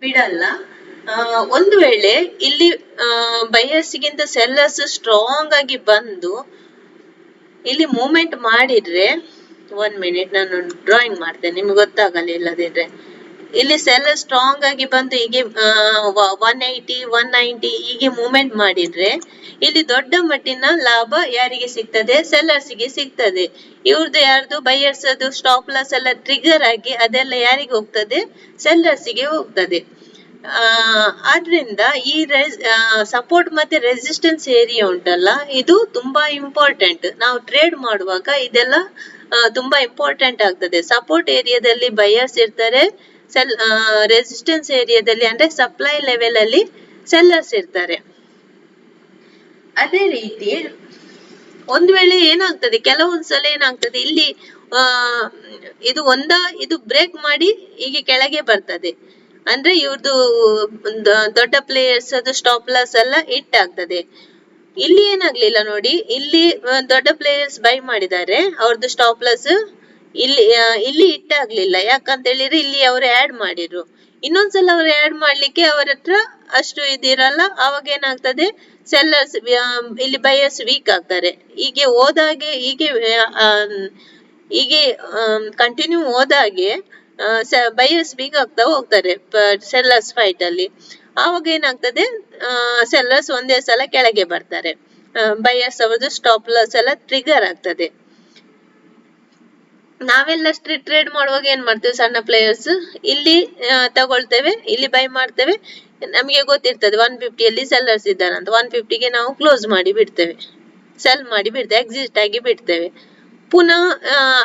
ಬಿಡಲ್ಲ. ಒಂದು ವೇಳೆ ಇಲ್ಲಿ ಬೈಯರ್ಸ್ ಗಿಂತ ಸೆಲ್ಲರ್ಸ್ ಸ್ಟ್ರಾಂಗ್ ಆಗಿ ಬಂದು ಇಲ್ಲಿ ಮೂವ್ಮೆಂಟ್ ಮಾಡಿದ್ರೆ, 1 ಮಿನಿಟ್ ನಾನು ಡ್ರಾಯಿಂಗ್ ಮಾಡ್ತೇನೆ, ನಿಮ್ಗೆ ಗೊತ್ತಾಗಲ್ಲ ಇಲ್ಲದಿದ್ರೆ. ಇಲ್ಲಿ ಸೆಲ್ಲರ್ ಸ್ಟ್ರಾಂಗ್ ಆಗಿ ಬಂದು ಹೀಗೆ 180 190 ಹೀಗೆ ಮೂವ್ಮೆಂಟ್ ಮಾಡಿದ್ರೆ ಇಲ್ಲಿ ದೊಡ್ಡ ಮಟ್ಟಿನ ಲಾಭ ಯಾರಿಗೆ ಸಿಗ್ತದೆ, ಸೆಲ್ಲರ್ಸ್ ಗೆ ಸಿಗ್ತದೆ. ಇವ್ರದ್ದು ಯಾರ್ದು ಬೈಯರ್ಸ್ ಅದು ಸ್ಟಾಪ್ ಲಾಸ್ ಎಲ್ಲ ಟ್ರಿಗರ್ ಆಗಿ ಅದೆಲ್ಲ ಯಾರಿಗೆ ಹೋಗ್ತದೆ, ಸೆಲ್ಲರ್ಸ್ ಗೆ ಹೋಗ್ತದೆ. ಆದ್ರಿಂದ ಈ ಸಪೋರ್ಟ್ ಮತ್ತೆ ರೆಸಿಸ್ಟೆನ್ಸ್ ಏರಿಯಾ ಉಂಟಲ್ಲ, ಇದು ತುಂಬಾ ಇಂಪಾರ್ಟೆಂಟ್. ನಾವು ಟ್ರೇಡ್ ಮಾಡುವಾಗ ಇದೆಲ್ಲ ತುಂಬಾ ಇಂಪಾರ್ಟೆಂಟ್ ಆಗ್ತದೆ. ಸಪೋರ್ಟ್ ಏರಿಯಾದಲ್ಲಿ ಬೈಯರ್ಸ್ ಇರ್ತಾರೆ, ರೆಸಿಸ್ಟೆನ್ಸ್ ಏರಿಯಾದಲ್ಲಿ ಅಂದ್ರೆ ಸಪ್ಲೈ ಲೆವೆಲ್ ಅಲ್ಲಿ ಸೆಲ್ಲರ್ಸ್ ಇರ್ತಾರೆ. ಅದೇ ರೀತಿ ಒಂದು ವೇಳೆ ಏನಾಗ್ತದೆ, ಕೆಲವೊಂದ್ಸಲ ಏನಾಗ್ತದೆ, ಇಲ್ಲಿ ಇದು ಬ್ರೇಕ್ ಮಾಡಿ ಹೀಗೆ ಕೆಳಗೆ ಬರ್ತದೆ. ಅಂದ್ರೆ ಇವ್ರದ್ದು ದೊಡ್ಡ ಪ್ಲೇಯರ್ಸ್ ಅದು ಸ್ಟಾಪ್ ಲಾಸ್ ಎಲ್ಲ ಹಿಟ್ ಆಗ್ತದೆ. ಇಲ್ಲಿ ಏನಾಗ್ಲಿಲ್ಲ ನೋಡಿ, ಇಲ್ಲಿ ದೊಡ್ಡ ಪ್ಲೇಯರ್ಸ್ ಬೈ ಮಾಡಿದ್ದಾರೆ, ಅವ್ರದ್ದು ಸ್ಟಾಪ್ ಲಾಸ್ ಇಲ್ಲಿ ಹಿಟ್ ಆಗ್ಲಿಲ್ಲ. ಯಾಕಂತ ಹೇಳಿದ್ರೆ ಇಲ್ಲಿ ಅವರು ಆಡ್ ಮಾಡಿದ್ರು. ಇನ್ನೊಂದ್ಸಲ ಅವ್ರು ಆಡ್ ಮಾಡ್ಲಿಕ್ಕೆ ಅವರ ಹತ್ರ ಅಷ್ಟು ಇದಿರಲ್ಲ. ಅವಾಗ ಏನಾಗ್ತದೆ, ಸೆಲ್ಲರ್ಸ್ ಇಲ್ಲಿ ಬೈಯರ್ಸ್ ವೀಕ್ ಆಗ್ತಾರೆ. ಹೀಗೆ ಹೋದಾಗೆ ಹೀಗೆ ಕಂಟಿನ್ಯೂ ಹೋದಾಗೆ ಬೈಯರ್ಸ್ ವೀಕ್ ಆಗ್ತಾ ಹೋಗ್ತಾರೆ ಸೆಲ್ಲರ್ಸ್ ಫೈಟ್ ಅಲ್ಲಿ. ಆವಾಗ ಏನಾಗ್ತದೆ, ಸೆಲ್ಲರ್ಸ್ ಒಂದೇ ಸಲ ಕೆಳಗೆ ಬರ್ತಾರೆ, ಬೈಯರ್ಸ್ ಅವ್ರದ್ದು ಸ್ಟಾಪ್ ಲಾಸ್ ಎಲ್ಲ ಟ್ರಿಗರ್ ಆಗ್ತದೆ. ನಾವೆಲ್ಲ ಟ್ರೇಡ್ ಮಾಡುವಾಗ ಏನ್ ಮಾಡ್ತೇವೆ, ಸಣ್ಣ ಪ್ಲೇಯರ್ಸ್ ಇಲ್ಲಿ ತಗೊಳ್ತೇವೆ, ಇಲ್ಲಿ ಬೈ ಮಾಡ್ತೇವೆ. ನಮಗೆ ಗೊತ್ತಿರ್ತದೆ 150ಯಲ್ಲಿ ಸೆಲ್ಲರ್ಸ್ ಇದ್ದಾರೆ ಅಂತ. 150ಗೆ ನಾವು ಕ್ಲೋಸ್ ಮಾಡಿ ಬಿಡ್ತೇವೆ, ಸೆಲ್ ಮಾಡಿ ಬಿಡ್ತೇವೆ, ಎಕ್ಸಿಟ್ ಆಗಿ ಬಿಡ್ತೇವೆ. ಪುನಃ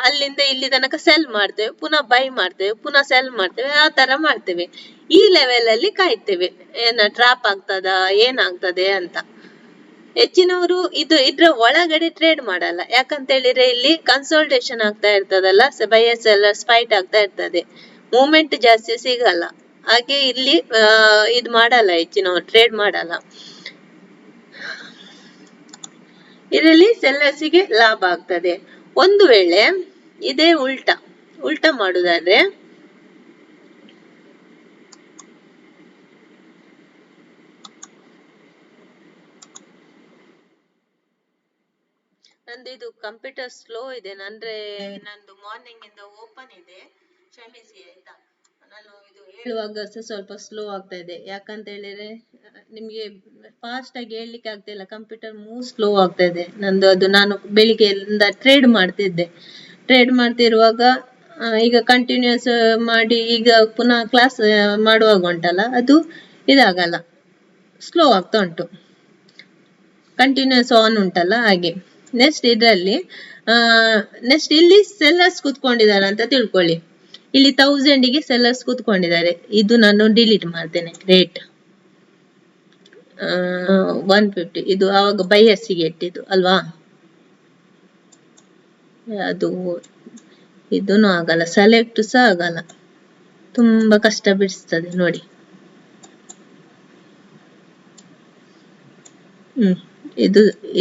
ಅಲ್ಲಿಂದ ಇಲ್ಲಿ ತನಕ ಸೆಲ್ ಮಾಡ್ತೇವೆ, ಪುನಃ ಬೈ ಮಾಡ್ತೇವೆ, ಪುನಃ ಸೆಲ್ ಮಾಡ್ತೇವೆ, ಆ ತರ ಮಾಡ್ತೇವೆ. ಈ ಲೆವೆಲ್ ಅಲ್ಲಿ ಕಾಯ್ತೇವೆ, ಟ್ರಾಪ್ ಆಗ್ತದ ಏನಾಗ್ತದೆ ಅಂತ. ಹೆಚ್ಚಿನವರು ಇದ್ರ ಒಳಗಡೆ ಟ್ರೇಡ್ ಮಾಡಲ್ಲ. ಯಾಕಂತ ಹೇಳಿದ್ರೆ ಇಲ್ಲಿ ಕನ್ಸಲ್ಟೇಷನ್ ಆಗ್ತಾ ಇರ್ತದಲ್ಲ, ಬೈಯರ್ಸ್ ಸೆಲ್ಲರ್ಸ್ ಫೈಟ್ ಆಗ್ತಾ ಇರ್ತದೆ, ಮೂವ್ಮೆಂಟ್ ಜಾಸ್ತಿ ಸಿಗಲ್ಲ. ಹಾಗೆ ಇಲ್ಲಿ ಇದು ಮಾಡಲ್ಲ, ಹೆಚ್ಚಿನವರು ಟ್ರೇಡ್ ಮಾಡಲ್ಲ. ಇದರಲ್ಲಿ ಸೆಲ್ಲರ್ಸಿಗೆ ಲಾಭ ಆಗ್ತದೆ. ಒಂದು ವೇಳೆ ಇದೇ ಉಲ್ಟಾ ಮಾಡುದಾದ್ರೆ, ನಂದು ಇದು ಕಂಪ್ಯೂಟರ್ ಸ್ಲೋ ಇದೆ, ಅಂದ್ರೆ ನಂದು ಮಾರ್ನಿಂಗ್ ಇಂದ ಓಪನ್ ಇದೆ, ಕ್ಷಮಿಸಿ ಆಯ್ತಾ. ನಾನು ಇದು ಹೇಳುವಾಗ ಸ್ವಲ್ಪ ಸ್ಲೋ ಆಗ್ತಾ ಇದೆ. ಯಾಕಂತ ಹೇಳಿದ್ರೆ ನಿಮ್ಗೆ ಫಾಸ್ಟ್ ಆಗಿ ಹೇಳ್ಲಿಕ್ಕೆ ಆಗ್ತಾ ಇಲ್ಲ, ಕಂಪ್ಯೂಟರ್ ಮೂವ್ ಸ್ಲೋ ಆಗ್ತಾ ಇದೆ ನಂದು. ಅದು ನಾನು ಬೆಳಿಗ್ಗೆಯಿಂದ ಟ್ರೇಡ್ ಮಾಡ್ತಿರುವಾಗ ಈಗ ಕಂಟಿನ್ಯೂಸ್ ಮಾಡಿ ಈಗ ಪುನಃ ಕ್ಲಾಸ್ ಮಾಡುವಾಗ ಉಂಟಲ್ಲ, ಅದು ಇದಾಗಲ್ಲ, ಸ್ಲೋ ಆಗ್ತಾ ಉಂಟು. ಕಂಟಿನ್ಯೂಸ್ ಆನ್ ಉಂಟಲ್ಲ ಹಾಗೆ. ನೆಕ್ಸ್ಟ್ ಇಲ್ಲಿ ಸೆಲ್ಲರ್ಸ್ ಕೂತ್ಕೊಂಡಿದ್ದಾರೆ ಅಂತ ತಿಳ್ಕೊಳ್ಳಿ. ಇಲ್ಲಿ 1000ಗೆ ಸೆಲ್ಲರ್ಸ್ ಕೂತ್ಕೊಂಡಿದ್ದಾರೆ. ಇದು ನಾನು ಡಿಲೀಟ್ ಮಾಡ್ತೇನೆ. ರೇಟ್ 150 ಇದು ಆವಾಗ ಬೈಯರ್ಸಿಗೆ ಇಟ್ಟಿದ್ದು ಅಲ್ವಾ. ಅದು ಇದನ್ನು ಆಗಲ್ಲ, ಸೆಲೆಕ್ಟ್ ಸಹ ಆಗಲ್ಲ, ತುಂಬಾ ಕಷ್ಟ ಬಿಡಿಸ್ತದೆ ನೋಡಿ.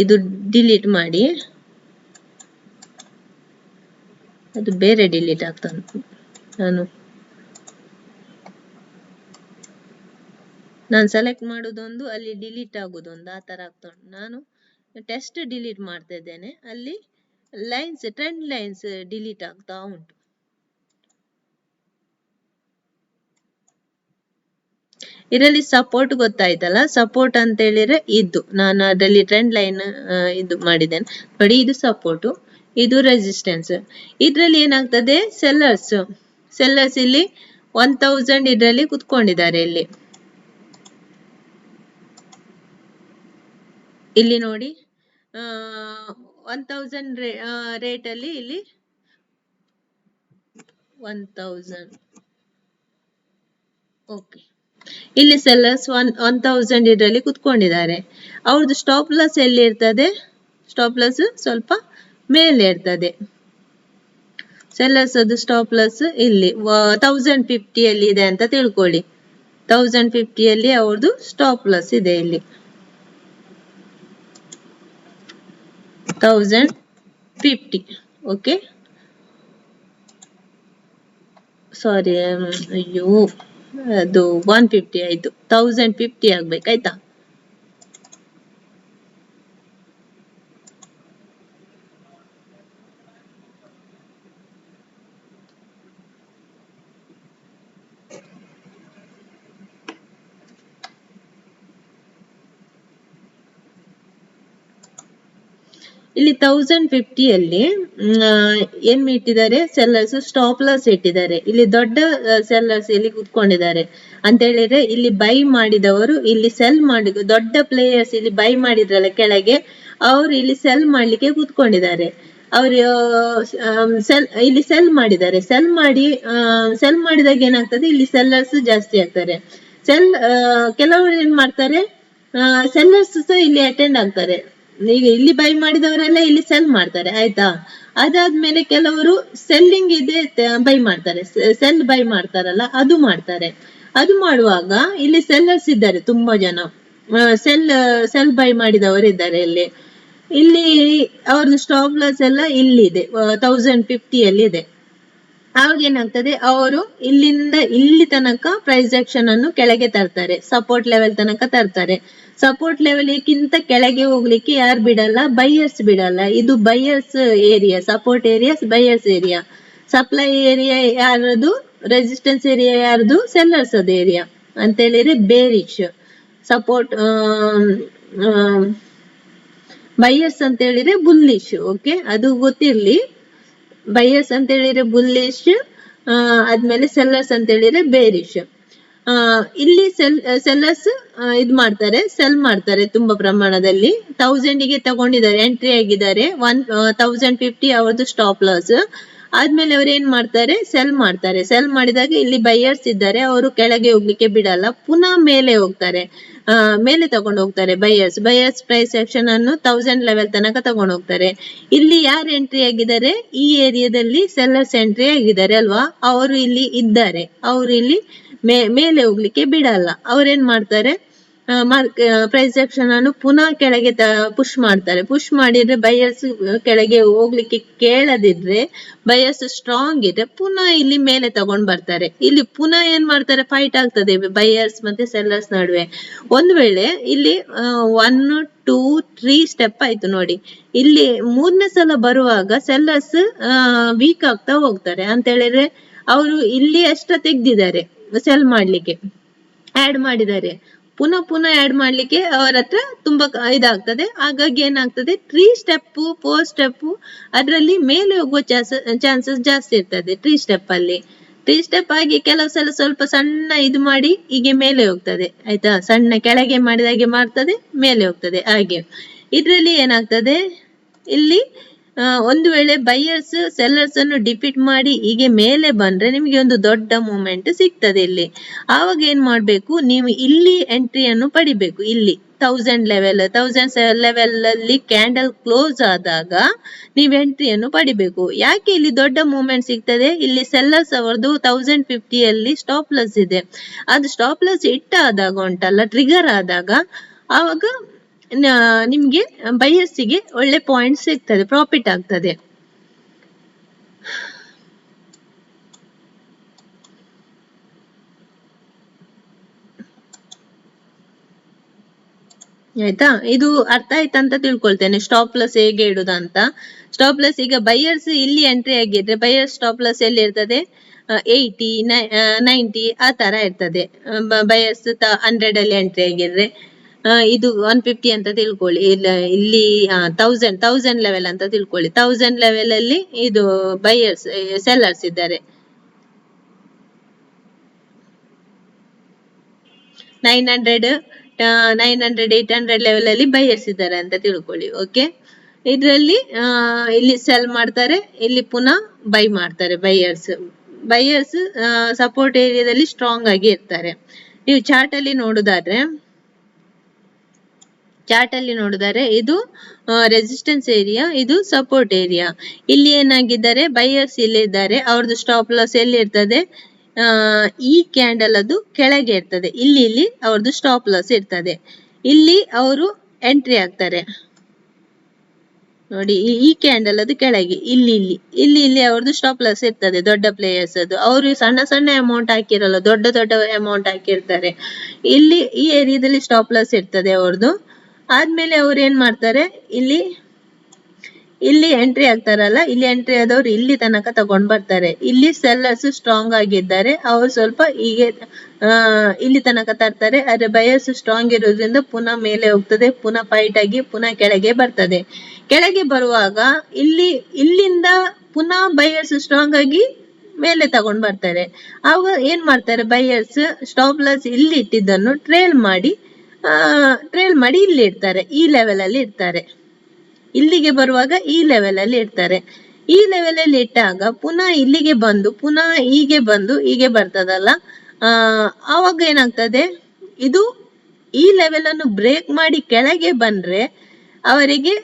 ಇದು ಡಿಲೀಟ್ ಮಾಡಿ, ಅದು ಬೇರೆ ಡಿಲೀಟ್ ಆಗ್ತಾ ಉಂಟು. ನಾನು ಸೆಲೆಕ್ಟ್ ಮಾಡುದೊಂದು, ಅಲ್ಲಿ ಡಿಲೀಟ್ ಆಗುದೊಂದು, ಆ ತರ ಆಗ್ತಾ ಉಂಟು. ನಾನು ಟೆಸ್ಟ್ ಡಿಲೀಟ್ ಮಾಡ್ತಾ ಇದ್ದೇನೆ. ಅಲ್ಲಿ ಲೈನ್ಸ್, ಟ್ರೆಂಡ್ ಲೈನ್ಸ್ ಡಿಲೀಟ್ ಆಗ್ತಾ ಉಂಟು. ಇದರಲ್ಲಿ ಸಪೋರ್ಟ್ ಗೊತ್ತಾಯ್ತಲ್ಲ, ಸಪೋರ್ಟ್ ಅಂತ ಹೇಳಿದ್ರೆ ಇದು ನಾನು ಅದರಲ್ಲಿ ಟ್ರೆಂಡ್ ಲೈನ್ ಇದು ಮಾಡಿದ್ದೇನೆ ನೋಡಿ, ಇದು ಸಪೋರ್ಟ್, ಇದು ರೆಸಿಸ್ಟೆನ್ಸ್. ಇದರಲ್ಲಿ ಏನಾಗ್ತದೆ, ಸೆಲ್ಲರ್ಸ್ ಇಲ್ಲಿ 1000 ಇದರಲ್ಲಿ ಕುತ್ಕೊಂಡಿದ್ದಾರೆ. ಇಲ್ಲಿ ನೋಡಿ 1000 ರೇಟ್ ಅಲ್ಲಿ ಇಲ್ಲಿ 1000. ಓಕೆ, ಇಲ್ಲಿ ಸೆಲ್ಲರ್ಸ್ 1000 ಇದರಲ್ಲಿ ಕುತ್ಕೊಂಡಿದ್ದಾರೆ. ಅವ್ರದ್ದು ಸ್ಟಾಪ್ ಲಾಸ್ ಎಲ್ಲಿ ಇರ್ತದೆ, ಸ್ಟಾಪ್ ಲಾಸ್ ಸ್ವಲ್ಪ ಮೇಲೆ ಇರ್ತದೆ. ಸೆಲ್ಲರ್ಸ್ ಅದು ಸ್ಟಾಪ್ ಲಾಸ್ ಇಲ್ಲಿ 1050 ಅಲ್ಲಿ ಇದೆ ಅಂತ ತಿಳ್ಕೊಳ್ಳಿ. 1050 ಅಲ್ಲಿ ಅವ್ರದ್ದು ಸ್ಟಾಪ್ ಲಾಸ್ ಇದೆ. ಇಲ್ಲಿ 1050. ಓಕೆ, ಸಾರಿ, ಅಯ್ಯೋ ಅದು 150 ಆಯ್ತು, 1050 ಆಗ್ಬೇಕಾಯ್ತಾ. ಇಲ್ಲಿ 1050 ಅಲ್ಲಿ ಏನ್ ಇಟ್ಟಿದ್ದಾರೆ, ಸೆಲ್ಲರ್ಸ್ ಸ್ಟಾಪ್ ಲಾಸ್ ಇಟ್ಟಿದ್ದಾರೆ. ಇಲ್ಲಿ ದೊಡ್ಡ ಸೆಲ್ಲರ್ಸ್ ಇಲ್ಲಿ ಕುತ್ಕೊಂಡಿದ್ದಾರೆ ಅಂತ ಹೇಳಿದ್ರೆ, ಇಲ್ಲಿ ಬೈ ಮಾಡಿದವರು ಇಲ್ಲಿ ಸೆಲ್ ಮಾಡಿ, ದೊಡ್ಡ ಪ್ಲೇಯರ್ಸ್ ಇಲ್ಲಿ ಬೈ ಮಾಡಿದ್ರಲ್ಲ ಕೆಳಗೆ, ಅವರು ಇಲ್ಲಿ ಸೆಲ್ ಮಾಡ್ಲಿಕ್ಕೆ ಕುತ್ಕೊಂಡಿದ್ದಾರೆ. ಅವರು ಇಲ್ಲಿ ಸೆಲ್ ಮಾಡಿದ್ದಾರೆ. ಸೆಲ್ ಮಾಡಿದಾಗ ಏನಾಗ್ತದೆ, ಇಲ್ಲಿ ಸೆಲ್ಲರ್ಸ್ ಜಾಸ್ತಿ ಆಗ್ತಾರೆ. ಕೆಲವರು ಏನ್ ಮಾಡ್ತಾರೆ, ಸೆಲ್ಲರ್ಸ್ ಸಹ ಇಲ್ಲಿ ಅಟೆಂಡ್ ಆಗ್ತಾರೆ. ಈಗ ಇಲ್ಲಿ ಬೈ ಮಾಡಿದವರೆಲ್ಲ ಇಲ್ಲಿ ಸೆಲ್ ಮಾಡ್ತಾರೆ, ಆಯ್ತಾ. ಅದಾದ್ಮೇಲೆ ಕೆಲವರು ಸೆಲ್ಲಿಂಗ್ ಇದೆ ಬೈ ಮಾಡ್ತಾರೆ, ಸೆಲ್ ಬೈ ಮಾಡ್ತಾರಲ್ಲ ಅದು ಮಾಡ್ತಾರೆ. ಅದು ಮಾಡುವಾಗ ಇಲ್ಲಿ ಸೆಲ್ಲರ್ಸ್ ಇದ್ದಾರೆ ತುಂಬಾ ಜನ, ಸೆಲ್ ಬೈ ಮಾಡಿದವರು ಇದ್ದಾರೆ. ಇಲ್ಲಿ ಅವ್ರದ್ದು ಸ್ಟಾಪ್ ಲಾಸ್ ಎಲ್ಲ ಇಲ್ಲಿದೆ, 1050 ಅಲ್ಲಿ ಇದೆ. ಆವಾಗ ಏನಾಗ್ತದೆ, ಅವರು ಇಲ್ಲಿಂದ ಇಲ್ಲಿ ತನಕ ಪ್ರೈಸ್ ಆಕ್ಷನ್ ಅನ್ನು ಕೆಳಗೆ ತರ್ತಾರೆ, ಸಪೋರ್ಟ್ ಲೆವೆಲ್ ತನಕ ತರ್ತಾರೆ. ಸಪೋರ್ಟ್ ಲೆವೆಲ್ಗಿಂತ ಕೆಳಗೆ ಹೋಗ್ಲಿಕ್ಕೆ ಯಾರು ಬಿಡಲ್ಲ, ಬೈಯರ್ಸ್ ಬಿಡಲ್ಲ. ಇದು buyers area, support area buyers area. Supply area ಯಾರದು, ರೆಸಿಸ್ಟೆನ್ಸ್ ಏರಿಯಾ ಯಾರದು, ಸೆಲ್ಲರ್ಸ್ ಅದು ಏರಿಯಾ ಅಂತ ಹೇಳಿದ್ರೆ ಬೇರಿಶ್. ಸಪೋರ್ಟ್ ಬೈಯರ್ಸ್ ಅಂತ ಹೇಳಿದ್ರೆ ಬುಲ್ಲಿಶ್. ಓಕೆ, ಅದು ಗೊತ್ತಿರ್ಲಿ. ಬೈಯರ್ಸ್ ಅಂತ ಹೇಳಿದ್ರೆ ಬುಲ್ಲಿಶ್, ಆದ್ಮೇಲೆ ಸೆಲ್ಲರ್ಸ್ ಅಂತ ಹೇಳಿದ್ರೆ ಬೇರಿಶ್. ಇಲ್ಲಿ ಸೆಲ್ಲರ್ಸ್ ಇದ್ ಮಾಡ್ತಾರೆ, ಸೆಲ್ ಮಾಡ್ತಾರೆ ತುಂಬಾ ಪ್ರಮಾಣದಲ್ಲಿ. 1000ಗೆ ತಗೊಂಡಿದ್ದಾರೆ, ಎಂಟ್ರಿ ಆಗಿದ್ದಾರೆ. 1050 ಅವ್ರದ್ದು ಸ್ಟಾಪ್ ಲಾಸ್. ಆದ್ಮೇಲೆ ಅವ್ರು ಏನ್ ಮಾಡ್ತಾರೆ, ಸೆಲ್ ಮಾಡ್ತಾರೆ. ಸೆಲ್ ಮಾಡಿದಾಗ ಇಲ್ಲಿ ಬೈಯರ್ಸ್ ಇದ್ದಾರೆ, ಅವರು ಕೆಳಗೆ ಹೋಗ್ಲಿಕ್ಕೆ ಬಿಡಲ್ಲ, ಪುನಃ ಮೇಲೆ ಹೋಗ್ತಾರೆ, ಮೇಲೆ ತಗೊಂಡು ಹೋಗ್ತಾರೆ. ಬೈಯರ್ಸ್ ಪ್ರೈಸ್ ಆಕ್ಷನ್ ಅನ್ನು 1000 ಲೆವೆಲ್ ತನಕ ತಗೊಂಡು ಹೋಗ್ತಾರೆ. ಇಲ್ಲಿ ಯಾರು ಎಂಟ್ರಿ ಆಗಿದ್ದಾರೆ, ಈ ಏರಿಯಾದಲ್ಲಿ ಸೆಲ್ಲರ್ಸ್ ಎಂಟ್ರಿ ಆಗಿದ್ದಾರೆ ಅಲ್ವಾ, ಅವರು ಇಲ್ಲಿ ಇದ್ದಾರೆ. ಅವರು ಇಲ್ಲಿ ಮೇಲೆ ಹೋಗ್ಲಿಕ್ಕೆ ಬಿಡಲ್ಲ. ಅವ್ರೇನ್ ಮಾಡ್ತಾರೆ, ಪ್ರೈಸ್ ಆಕ್ಷನ್ ಅನ್ನು ಪುನಃ ಕೆಳಗೆ ಪುಷ್ ಮಾಡ್ತಾರೆ. ಪುಷ್ ಮಾಡಿದ್ರೆ ಬೈಯರ್ಸ್ ಕೆಳಗೆ ಹೋಗ್ಲಿಕ್ಕೆ ಕೇಳದಿದ್ರೆ, ಬೈಯರ್ಸ್ ಸ್ಟ್ರಾಂಗ್ ಇದ್ರೆ ಪುನಃ ಇಲ್ಲಿ ಮೇಲೆ ತಗೊಂಡ್ ಬರ್ತಾರೆ. ಇಲ್ಲಿ ಪುನಃ ಏನ್ ಮಾಡ್ತಾರೆ, ಫೈಟ್ ಆಗ್ತದೆ ಬೈಯರ್ಸ್ ಮತ್ತೆ ಸೆಲ್ಲರ್ಸ್ ನಡುವೆ. ಒಂದ್ ವೇಳೆ ಇಲ್ಲಿ 1 2 3 ಸ್ಟೆಪ್ ಆಯ್ತು ನೋಡಿ, ಇಲ್ಲಿ 3ನೇ ಸಲ ಬರುವಾಗ ಸೆಲ್ಲರ್ಸ್ ವೀಕ್ ಆಗ್ತಾ ಹೋಗ್ತಾರೆ. ಅಂತ ಹೇಳಿದ್ರೆ ಅವರು ಇಲ್ಲಿ ಅಷ್ಟ ತೆಗ್ದಿದ್ದಾರೆ, ಸೆಲ್ ಮಾಡ್ಲಿಕ್ಕೆ ಆಡ್ ಮಾಡಿದ್ದಾರೆ. ಪುನಃ ಆಡ್ ಮಾಡ್ಲಿಕ್ಕೆ ಅವರ ಹತ್ರ ತುಂಬಾ ಇದಾಗ್ತದೆ. ಹಾಗಾಗಿ ಏನಾಗ್ತದೆ, 3 ಸ್ಟೆಪ್ 4 ಸ್ಟೆಪ್ ಅದರಲ್ಲಿ ಮೇಲೆ ಹೋಗುವ ಚಾನ್ಸಸ್ ಜಾಸ್ತಿ ಇರ್ತದೆ. 3 ಸ್ಟೆಪ್ ಅಲ್ಲಿ 3 ಸ್ಟೆಪ್ ಆಗಿ ಕೆಲವು ಸಲ ಸ್ವಲ್ಪ ಸಣ್ಣ ಇದು ಮಾಡಿ ಹೀಗೆ ಮೇಲೆ ಹೋಗ್ತದೆ, ಆಯ್ತಾ. ಸಣ್ಣ ಕೆಳಗೆ ಮಾಡಿದಾಗೆ ಮಾಡ್ತದೆ, ಮೇಲೆ ಹೋಗ್ತದೆ. ಹಾಗೆ ಇದ್ರಲ್ಲಿ ಏನಾಗ್ತದೆ, ಇಲ್ಲಿ ಒಂದು ವೇಳೆ ಬೈಯರ್ಸ್ ಸೆಲ್ಲರ್ಸ್ ಅನ್ನು ಡಿಫೀಟ್ ಮಾಡಿ ಹೀಗೆ ಮೇಲೆ ಬಂದ್ರೆ ನಿಮಗೆ ಒಂದು ದೊಡ್ಡ ಮೂಮೆಂಟ್ ಸಿಗ್ತದೆ ಇಲ್ಲಿ. ಆವಾಗ ಏನ್ ಮಾಡ್ಬೇಕು, ನೀವು ಇಲ್ಲಿ ಎಂಟ್ರಿಯನ್ನು ಪಡಿಬೇಕು. ಇಲ್ಲಿ 1000 ಲೆವೆಲ್ ಅಲ್ಲಿ ಕ್ಯಾಂಡಲ್ ಕ್ಲೋಸ್ ಆದಾಗ ನೀವು ಎಂಟ್ರಿಯನ್ನು ಪಡಿಬೇಕು. ಯಾಕೆ ಇಲ್ಲಿ ದೊಡ್ಡ ಮೂವ್ಮೆಂಟ್ ಸಿಗ್ತದೆ, ಇಲ್ಲಿ ಸೆಲ್ಲರ್ಸ್ ಅವರದು 1050 ಅಲ್ಲಿ ಸ್ಟಾಪ್ ಲಾಸ್ ಇದೆ. ಅದು ಸ್ಟಾಪ್ ಲಾಸ್ ಆದಾಗ ಉಂಟಲ್ಲ, ಟ್ರಿಗರ್ ಆದಾಗ, ಆವಾಗ ನಿಮ್ಗೆ ಬೈಯರ್ಸಿಗೆ ಒಳ್ಳೆ ಪಾಯಿಂಟ್ ಸಿಗ್ತದೆ, ಪ್ರಾಫಿಟ್ ಆಗ್ತದೆ. ಆಯ್ತಾ, ಇದು ಅರ್ಥ ಆಯ್ತಂತ ತಿಳ್ಕೊಳ್ತೇನೆ ಸ್ಟಾಪ್ ಲಾಸ್ ಹೇಗೆ ಇಡುದಂತ. ಸ್ಟಾಪ್ ಲಾಸ್ ಈಗ ಬೈಯರ್ಸ್ ಇಲ್ಲಿ ಎಂಟ್ರಿ ಆಗಿದ್ರೆ ಬೈಯರ್ಸ್ ಸ್ಟಾಪ್ ಲಾಸ್ ಎಲ್ಲಿ ಇರ್ತದೆ, 80 90 ಆ ತರ ಇರ್ತದೆ. ಬೈಯರ್ಸ್ 100 ಅಲ್ಲಿ ಎಂಟ್ರಿ ಆಗಿದ್ರೆ ಇದು 150 ಅಂತ ತಿಳ್ಕೊಳ್ಳಿ, ಇಲ್ಲ ಇಲ್ಲಿ 1000 ಲೆವೆಲ್ ಅಂತ ತಿಳ್ಕೊಳ್ಳಿ. 1000 ಲೆವೆಲ್ ಅಲ್ಲಿ ಇದು ಬೈಯರ್ಸ್ ಸೆಲ್ಲರ್ಸ್ ಇದ್ದಾರೆ. 900 800 ಲೆವೆಲ್ ಅಲ್ಲಿ ಬೈಯರ್ಸ್ ಇದ್ದಾರೆ ಅಂತ ತಿಳ್ಕೊಳ್ಳಿ. ಓಕೆ, ಇದರಲ್ಲಿ ಇಲ್ಲಿ ಸೆಲ್ ಮಾಡ್ತಾರೆ, ಇಲ್ಲಿ ಪುನಃ ಬೈ ಮಾಡ್ತಾರೆ. ಬೈಯರ್ಸ್ ಸಪೋರ್ಟ್ ಏರಿಯಾದಲ್ಲಿ ಸ್ಟ್ರಾಂಗ್ ಆಗಿ ಇರ್ತಾರೆ. ನೀವು ಚಾರ್ಟ್ ಅಲ್ಲಿ ನೋಡಿದರೆ ಇದು ರೆಸಿಸ್ಟೆನ್ಸ್ ಏರಿಯಾ, ಇದು ಸಪೋರ್ಟ್ ಏರಿಯಾ. ಇಲ್ಲಿ ಏನಾಗಿದ್ದಾರೆ, ಬೈಯರ್ಸ್ ಇಲ್ಲಿ ಇದ್ದಾರೆ, ಅವ್ರದ್ದು ಸ್ಟಾಪ್ ಲಾಸ್ ಎಲ್ಲಿ ಇರ್ತದೆ, ಈ ಕ್ಯಾಂಡಲ್ ಅದು ಕೆಳಗೆ ಇರ್ತದೆ. ಇಲ್ಲಿ ಅವ್ರದ್ದು ಸ್ಟಾಪ್ ಲಾಸ್ ಇರ್ತದೆ. ಇಲ್ಲಿ ಅವರು ಎಂಟ್ರಿ ಆಗ್ತಾರೆ ನೋಡಿ, ಈ ಕ್ಯಾಂಡಲ್ ಅದು ಕೆಳಗೆ, ಇಲ್ಲಿ ಅವ್ರದ್ದು ಸ್ಟಾಪ್ ಲಾಸ್ ಇರ್ತದೆ. ದೊಡ್ಡ ಪ್ಲೇಯರ್ಸ್ ಅದು, ಅವರು ಸಣ್ಣ ಅಮೌಂಟ್ ಹಾಕಿರಲ್ಲ, ದೊಡ್ಡ ಅಮೌಂಟ್ ಹಾಕಿರ್ತಾರೆ. ಈ ಏರಿಯಾದಲ್ಲಿ ಸ್ಟಾಪ್ ಲಾಸ್ ಇರ್ತದೆ ಅವ್ರದ್ದು. ಆದ್ಮೇಲೆ ಅವ್ರು ಏನ್ ಮಾಡ್ತಾರೆ, ಇಲ್ಲಿ ಎಂಟ್ರಿ ಆಗ್ತಾರಲ್ಲ, ಇಲ್ಲಿ ಎಂಟ್ರಿ ಆದವ್ರು ಇಲ್ಲಿ ತನಕ ತಗೊಂಡ್ ಬರ್ತಾರೆ. ಇಲ್ಲಿ ಸೆಲ್ಲರ್ಸ್ ಸ್ಟ್ರಾಂಗ್ ಆಗಿದ್ದಾರೆ, ಅವ್ರು ಸ್ವಲ್ಪ ಹೀಗೆ ಇಲ್ಲಿ ತನಕ ತರ್ತಾರೆ. ಆದ್ರೆ ಬಯರ್ಸ್ ಸ್ಟ್ರಾಂಗ್ ಇರೋದ್ರಿಂದ ಪುನಃ ಮೇಲೆ ಹೋಗ್ತದೆ, ಪುನಃ ಫೈಟ್ ಆಗಿ ಪುನಃ ಕೆಳಗೆ ಬರ್ತದೆ. ಕೆಳಗೆ ಬರುವಾಗ ಇಲ್ಲಿಂದ ಪುನಃ ಬಯರ್ಸ್ ಸ್ಟ್ರಾಂಗ್ ಆಗಿ ಮೇಲೆ ತಗೊಂಡ್ ಬರ್ತಾರೆ. ಆವಾಗ ಏನ್ ಮಾಡ್ತಾರೆ, ಬಯರ್ಸ್ ಸ್ಟಾಪ್ ಲಾಸ್ ಇಲ್ಲಿ ಇಟ್ಟಿದ್ದನ್ನು ಟ್ರೇಲ್ ಮಾಡಿ ಇಲ್ಲಿ ಇಡ್ತಾರೆ, ಈ ಲೆವೆಲ್ ಅಲ್ಲಿ ಇರ್ತಾರೆ. ಇಲ್ಲಿಗೆ ಬರುವಾಗ ಈ ಲೆವೆಲ್ ಅಲ್ಲಿ ಇರ್ತಾರೆ. ಈ ಲೆವೆಲ್ ಅಲ್ಲಿ ಇಟ್ಟಾಗ ಪುನಃ ಇಲ್ಲಿಗೆ ಬಂದು ಪುನಃ ಹೀಗೆ ಬರ್ತದಲ್ಲ, ಆವಾಗ ಏನಾಗ್ತದೆ, ಇದು ಈ ಲೆವೆಲ್ ಅನ್ನು ಬ್ರೇಕ್ ಮಾಡಿ ಕೆಳಗೆ ಬಂದ್ರೆ ಅವರಿಗೆ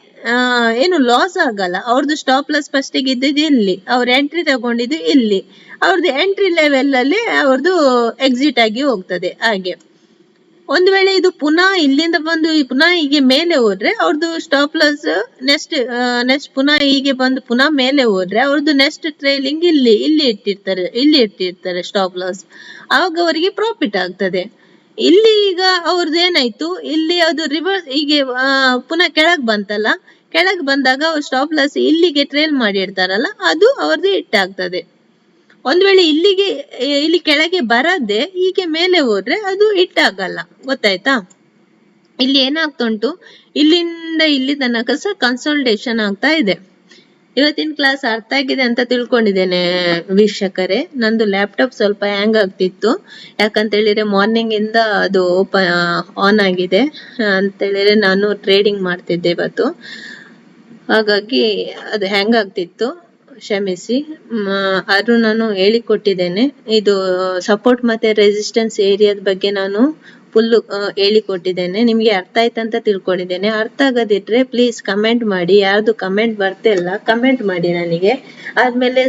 ಏನು ಲಾಸ್ ಆಗಲ್ಲ. ಅವ್ರದ್ದು ಸ್ಟಾಪ್ ಲಾಸ್ ಫಸ್ಟಿಗೆ ಇದ್ದಿದ್ದು ಇಲ್ಲಿ, ಅವ್ರ ಎಂಟ್ರಿ ತಗೊಂಡಿದ್ದು ಇಲ್ಲಿ, ಅವ್ರದ್ದು ಎಂಟ್ರಿ ಲೆವೆಲ್ ಅಲ್ಲಿ ಅವ್ರದ್ದು ಎಕ್ಸಿಟ್ ಆಗಿ ಹೋಗ್ತದೆ. ಹಾಗೆ ಒಂದು ವೇಳೆ ಇದು ಪುನಃ ಇಲ್ಲಿಂದ ಬಂದು ಪುನಃ ಹೀಗೆ ಮೇಲೆ ಹೋದ್ರೆ ಅವ್ರದ್ದು ಸ್ಟಾಪ್ ಲಾಸ್ ನೆಕ್ಸ್ಟ್ ಪುನಃ ಹೀಗೆ ಬಂದು ಪುನಃ ಮೇಲೆ ಹೋದ್ರೆ ಅವ್ರದ್ದು ನೆಕ್ಸ್ಟ್ ಟ್ರೈಲಿಂಗ್ ಇಲ್ಲಿ ಇಟ್ಟಿರ್ತಾರೆ ಸ್ಟಾಪ್ ಲಾಸ್. ಆವಾಗ ಅವರಿಗೆ ಪ್ರಾಫಿಟ್ ಆಗ್ತದೆ. ಇಲ್ಲಿ ಈಗ ಅವ್ರದ್ದು ಏನಾಯ್ತು, ಇಲ್ಲಿ ಅದು ರಿವರ್ಸ್ ಹೀಗೆ ಪುನಃ ಕೆಳಗ್ ಬಂತಲ್ಲ, ಕೆಳಗ್ ಬಂದಾಗ ಅವ್ರು ಸ್ಟಾಪ್ ಲಾಸ್ ಇಲ್ಲಿಗೆ ಟ್ರೇಲ್ ಮಾಡಿರ್ತಾರಲ್ಲ, ಅದು ಅವ್ರದ್ದು ಹಿಟ್ಟಾಗ್ತದೆ. ಒಂದ್ ವೇಳೆ ಇಲ್ಲಿ ಕೆಳಗೆ ಬರದೆ ಹೀಗೆ ಮೇಲೆ ಹೋದ್ರೆ ಅದು ಹಿಟ್ಟಾಗಲ್ಲ. ಗೊತ್ತಾಯ್ತಾ? ಇಲ್ಲಿ ಏನಾಗ್ತುಂಟು, ಇಲ್ಲಿಂದ ಇಲ್ಲಿ ತನಕ ಸಹ ಕನ್ಸಲ್ಟೇಷನ್ ಆಗ್ತಾ ಇದೆ. ಇವತ್ತಿನ ಕ್ಲಾಸ್ ಅರ್ಥ ಆಗಿದೆ ಅಂತ ತಿಳ್ಕೊಂಡಿದ್ದೇನೆ ವೀಕ್ಷಕರೇ. ನಂದು ಲ್ಯಾಪ್ಟಾಪ್ ಸ್ವಲ್ಪ ಹ್ಯಾಂಗ್ ಆಗ್ತಿತ್ತು, ಯಾಕಂತ ಹೇಳಿದ್ರೆ ಮಾರ್ನಿಂಗ್ ಇಂದ ಅದು ಆನ್ ಆಗಿದೆ ಅಂತ ಹೇಳಿದ್ರೆ ನಾನು ಟ್ರೇಡಿಂಗ್ ಮಾಡ್ತಿದ್ದೆ ಇವತ್ತು, ಹಾಗಾಗಿ ಅದು ಹ್ಯಾಂಗ್ ಆಗ್ತಿತ್ತು, ಕ್ಷಮಿಸಿ. ಆದ್ರೂ ನಾನು ಹೇಳಿಕೊಟ್ಟಿದ್ದೇನೆ. ಇದು ಸಪೋರ್ಟ್ ಮತ್ತೆ ರೆಸಿಸ್ಟೆನ್ಸ್ ಏರಿಯಾದ ಬಗ್ಗೆ ನಾನು ಫುಲ್ ಹೇಳಿಕೊಟ್ಟಿದ್ದೇನೆ. ನಿಮ್ಗೆ ಅರ್ಥ ಆಯ್ತಂತ ತಿಳ್ಕೊಂಡಿದ್ದೇನೆ. ಅರ್ಥ ಆಗದಿದ್ರೆ ಪ್ಲೀಸ್ ಕಮೆಂಟ್ ಮಾಡಿ. ಯಾರ್ದು ಕಮೆಂಟ್ ಬರ್ತಿಲ್ಲ ಕಮೆಂಟ್ ಮಾಡಿ ನನಗೆ. ಆದ್ಮೇಲೆ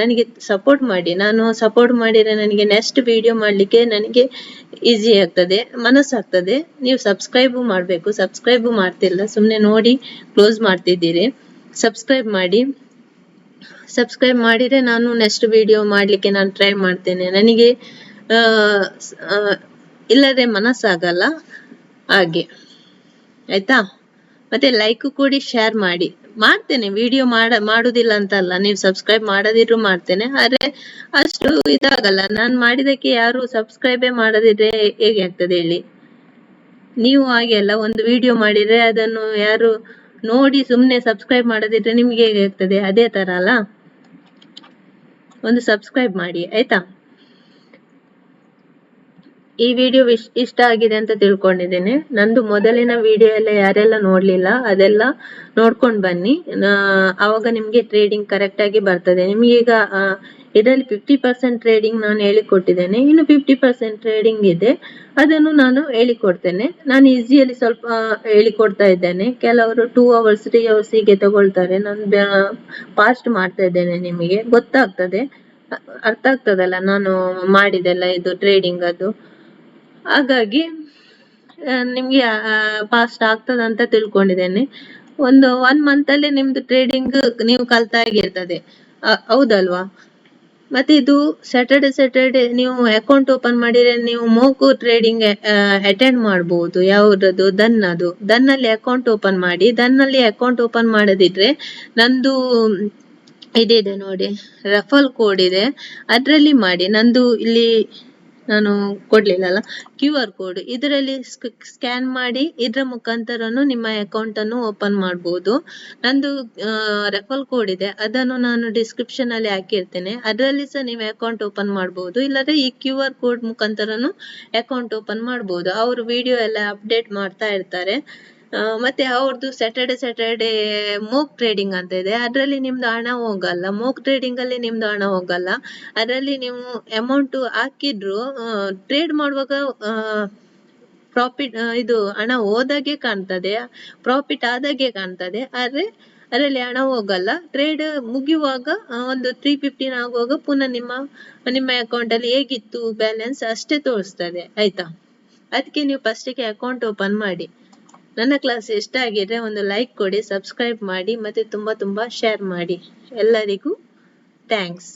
ನನಗೆ ಸಪೋರ್ಟ್ ಮಾಡಿ. ನಾನು ಸಪೋರ್ಟ್ ಮಾಡಿದ್ರೆ ನನಗೆ ನೆಕ್ಸ್ಟ್ ವಿಡಿಯೋ ಮಾಡ್ಲಿಕ್ಕೆ ನನಗೆ ಈಸಿ ಆಗ್ತದೆ, ಮನಸ್ಸಾಗ್ತದೆ. ನೀವು ಸಬ್ಸ್ಕ್ರೈಬ್ ಮಾಡ್ಬೇಕು, ಸಬ್ಸ್ಕ್ರೈಬ್ ಮಾಡ್ತಿಲ್ಲ, ಸುಮ್ನೆ ನೋಡಿ ಕ್ಲೋಸ್ ಮಾಡ್ತಿದ್ದೀರಿ. ಸಬ್ಸ್ಕ್ರೈಬ್ ಮಾಡಿದ್ರೆ ನಾನು ನೆಕ್ಸ್ಟ್ ವಿಡಿಯೋ ಮಾಡ್ಲಿಕ್ಕೆ ನಾನು ಟ್ರೈ ಮಾಡ್ತೇನೆ. ನನಗೆ ಇಲ್ಲದೆ ಮನಸ್ಸಾಗಲ್ಲ, ಹಾಗೆ ಆಯ್ತಾ. ಮತ್ತೆ ಲೈಕ್ ಕೊಡಿ, ಶೇರ್ ಮಾಡ್ತೇನೆ. ವಿಡಿಯೋ ಮಾಡುದಿಲ್ಲ ಅಂತಲ್ಲ, ನೀವು ಸಬ್ಸ್ಕ್ರೈಬ್ ಮಾಡದಿದ್ರು ಮಾಡ್ತೇನೆ. ಆದ್ರೆ ಅಷ್ಟು ಇದಾಗಲ್ಲ. ನಾನು ಮಾಡಿದಕ್ಕೆ ಯಾರು ಸಬ್ಸ್ಕ್ರೈಬೇ ಮಾಡದಿದ್ರೆ ಹೇಗೆ ಆಗ್ತದೆ ಹೇಳಿ? ನೀವು ಹಾಗೆ ಅಲ್ಲ, ಒಂದು ವಿಡಿಯೋ ಮಾಡಿದ್ರೆ ಅದನ್ನು ಯಾರು ನೋಡಿ ಸುಮ್ನೆ ಸಬ್ಸ್ಕ್ರೈಬ್ ಮಾಡದಿದ್ರೆ ನಿಮ್ಗೆ ಹೇಗೆ ಆಗ್ತದೆ? ಅದೇ ತರ ಅಲ್ಲ. ಒಂದು ಸಬ್ಸ್ಕ್ರೈಬ್ ಮಾಡಿ ಆಯ್ತಾ. ಈ ವಿಡಿಯೋ ಇಷ್ಟ ಆಗಿದೆ ಅಂತ ತಿಳ್ಕೊಂಡಿದ್ದೇನೆ. ನಂದು ಮೊದಲಿನ ವಿಡಿಯೋ ಎಲ್ಲ ಯಾರೆಲ್ಲ ನೋಡ್ಲಿಲ್ಲ ಅದೆಲ್ಲ ನೋಡ್ಕೊಂಡ್ ಬನ್ನಿ, ಅವಾಗ ನಿಮ್ಗೆ ಟ್ರೇಡಿಂಗ್ ಕರೆಕ್ಟ್ ಆಗಿ ಬರ್ತದೆ. ನಿಮ್ಗೆ ಈಗ ಇದರಲ್ಲಿ 50% ಟ್ರೇಡಿಂಗ್ ನಾನು ಹೇಳಿಕೊಟ್ಟಿದ್ದೇನೆ, ಇನ್ನು 50% ಟ್ರೇಡಿಂಗ್ ಇದೆ, ಅದನ್ನು ನಾನು ಹೇಳಿಕೊಡ್ತೇನೆ. ನಾನು ಈಸಿಯಲ್ಲಿ ಸ್ವಲ್ಪ ಹೇಳಿಕೊಡ್ತಾ ಇದ್ದೇನೆ. ಕೆಲವರು 2 hours 3 hours ಹೀಗೆ ತಗೊಳ್ತಾರೆ. ನಾನು ಫಾಸ್ಟ್ ಮಾಡ್ತಾ ಇದ್ದೇನೆ, ನಿಮಗೆ ಗೊತ್ತಾಗ್ತದೆ, ಅರ್ಥ ಆಗ್ತದಲ್ಲ ನಾನು ಮಾಡಿದೆಲ್ಲ ಇದು ಟ್ರೇಡಿಂಗ್ ಅದು. ಹಾಗಾಗಿ ನಿಮ್ಗೆ ಫಾಸ್ಟ್ ಆಗ್ತದಂತ ತಿಳ್ಕೊಂಡಿದ್ದೇನೆ. one month ಅಲ್ಲಿ ನಿಮ್ದು ಟ್ರೇಡಿಂಗ್ ನೀವು ಕಲ್ತಾಗಿರ್ತದೆ, ಹೌದಲ್ವಾ? ಮತ್ತೆ ಇದು ಸ್ಯಾಟರ್ಡೆ ನೀವು ಅಕೌಂಟ್ ಓಪನ್ ಮಾಡಿದ್ರೆ ನೀವು ಮೋಕು ಟ್ರೇಡಿಂಗ್ ಅಟೆಂಡ್ ಮಾಡಬಹುದು. ಯಾವ್ದದು ದನ್ನಲ್ಲಿ ಅಕೌಂಟ್ ಓಪನ್ ಮಾಡಿ. ದನ್ನಲ್ಲಿ ಅಕೌಂಟ್ ಓಪನ್ ಮಾಡದಿದ್ರೆ ನಂದು ಇದಿದೆ ನೋಡಿ, ರೆಫಲ್ ಕೋಡ್ ಇದೆ, ಅದರಲ್ಲಿ ಮಾಡಿ. ನಂದು ಇಲ್ಲಿ ನಾನು ಕೊಡ್ಲಿಲ್ಲಲ್ಲ, QR ಕೋಡ್ ಇದರಲ್ಲಿ ಸ್ಕ್ಯಾನ್ ಮಾಡಿ ಇದ್ರ ಮುಖಾಂತರನು ನಿಮ್ಮ ಅಕೌಂಟ್ ಅನ್ನು ಓಪನ್ ಮಾಡಬಹುದು. ನಂದು ರೆಫಲ್ ಕೋಡ್ ಇದೆ, ಅದನ್ನು ನಾನು ಡಿಸ್ಕ್ರಿಪ್ಷನ್ ಅಲ್ಲಿ ಹಾಕಿರ್ತೇನೆ. ಅದರಲ್ಲಿ ಸಹ ನೀವು ಅಕೌಂಟ್ ಓಪನ್ ಮಾಡಬಹುದು, ಇಲ್ಲದ್ರೆ ಈ QR ಕೋಡ್ ಮುಖಾಂತರನು ಅಕೌಂಟ್ ಓಪನ್ ಮಾಡಬಹುದು. ಅವರು ವಿಡಿಯೋ ಎಲ್ಲ ಅಪ್ಡೇಟ್ ಮಾಡ್ತಾ ಇರ್ತಾರೆ. ಮತ್ತೆ ಅವ್ರದ್ದು ಸ್ಯಾಟರ್ಡೆ ಮೋಕ್ ಟ್ರೇಡಿಂಗ್ ಅಂತ ಇದೆ, ಅದರಲ್ಲಿ ನಿಮ್ದು ಹಣ ಹೋಗಲ್ಲ. ಮೋಕ್ ಟ್ರೇಡಿಂಗ್ ಅಲ್ಲಿ ನಿಮ್ದು ಹಣ ಹೋಗಲ್ಲ. ಅದರಲ್ಲಿ ನೀವು ಅಮೌಂಟ್ ಹಾಕಿದ್ರು ಟ್ರೇಡ್ ಮಾಡುವಾಗ ಪ್ರಾಫಿಟ್ ಇದು ಹಣ ಹೋದಾಗೆ ಕಾಣ್ತದೆ, ಪ್ರಾಫಿಟ್ ಆದಾಗೆ ಕಾಣ್ತದೆ, ಆದ್ರೆ ಅದರಲ್ಲಿ ಹಣ ಹೋಗಲ್ಲ. ಟ್ರೇಡ್ ಮುಗಿಯುವಾಗ ಒಂದು 3:15 ಆಗುವಾಗ ಪುನಃ ನಿಮ್ಮ ಅಕೌಂಟ್ ಅಲ್ಲಿ ಹೇಗಿತ್ತು ಬ್ಯಾಲೆನ್ಸ್ ಅಷ್ಟೇ ತೋರಿಸ್ತದೆ, ಆಯ್ತಾ. ಅದಕ್ಕೆ ನೀವು ಫಸ್ಟಿಗೆ ಅಕೌಂಟ್ ಓಪನ್ ಮಾಡಿ. ನನ್ನ ಕ್ಲಾಸ್ ಇಷ್ಟ ಆಗಿದ್ರೆ ಒಂದು ಲೈಕ್ ಕೊಡಿ, ಸಬ್ಸ್ಕ್ರೈಬ್ ಮಾಡಿ, ಮತ್ತೆ ತುಂಬಾ ಶೇರ್ ಮಾಡಿ. ಎಲ್ಲರಿಗೂ ಥ್ಯಾಂಕ್ಸ್.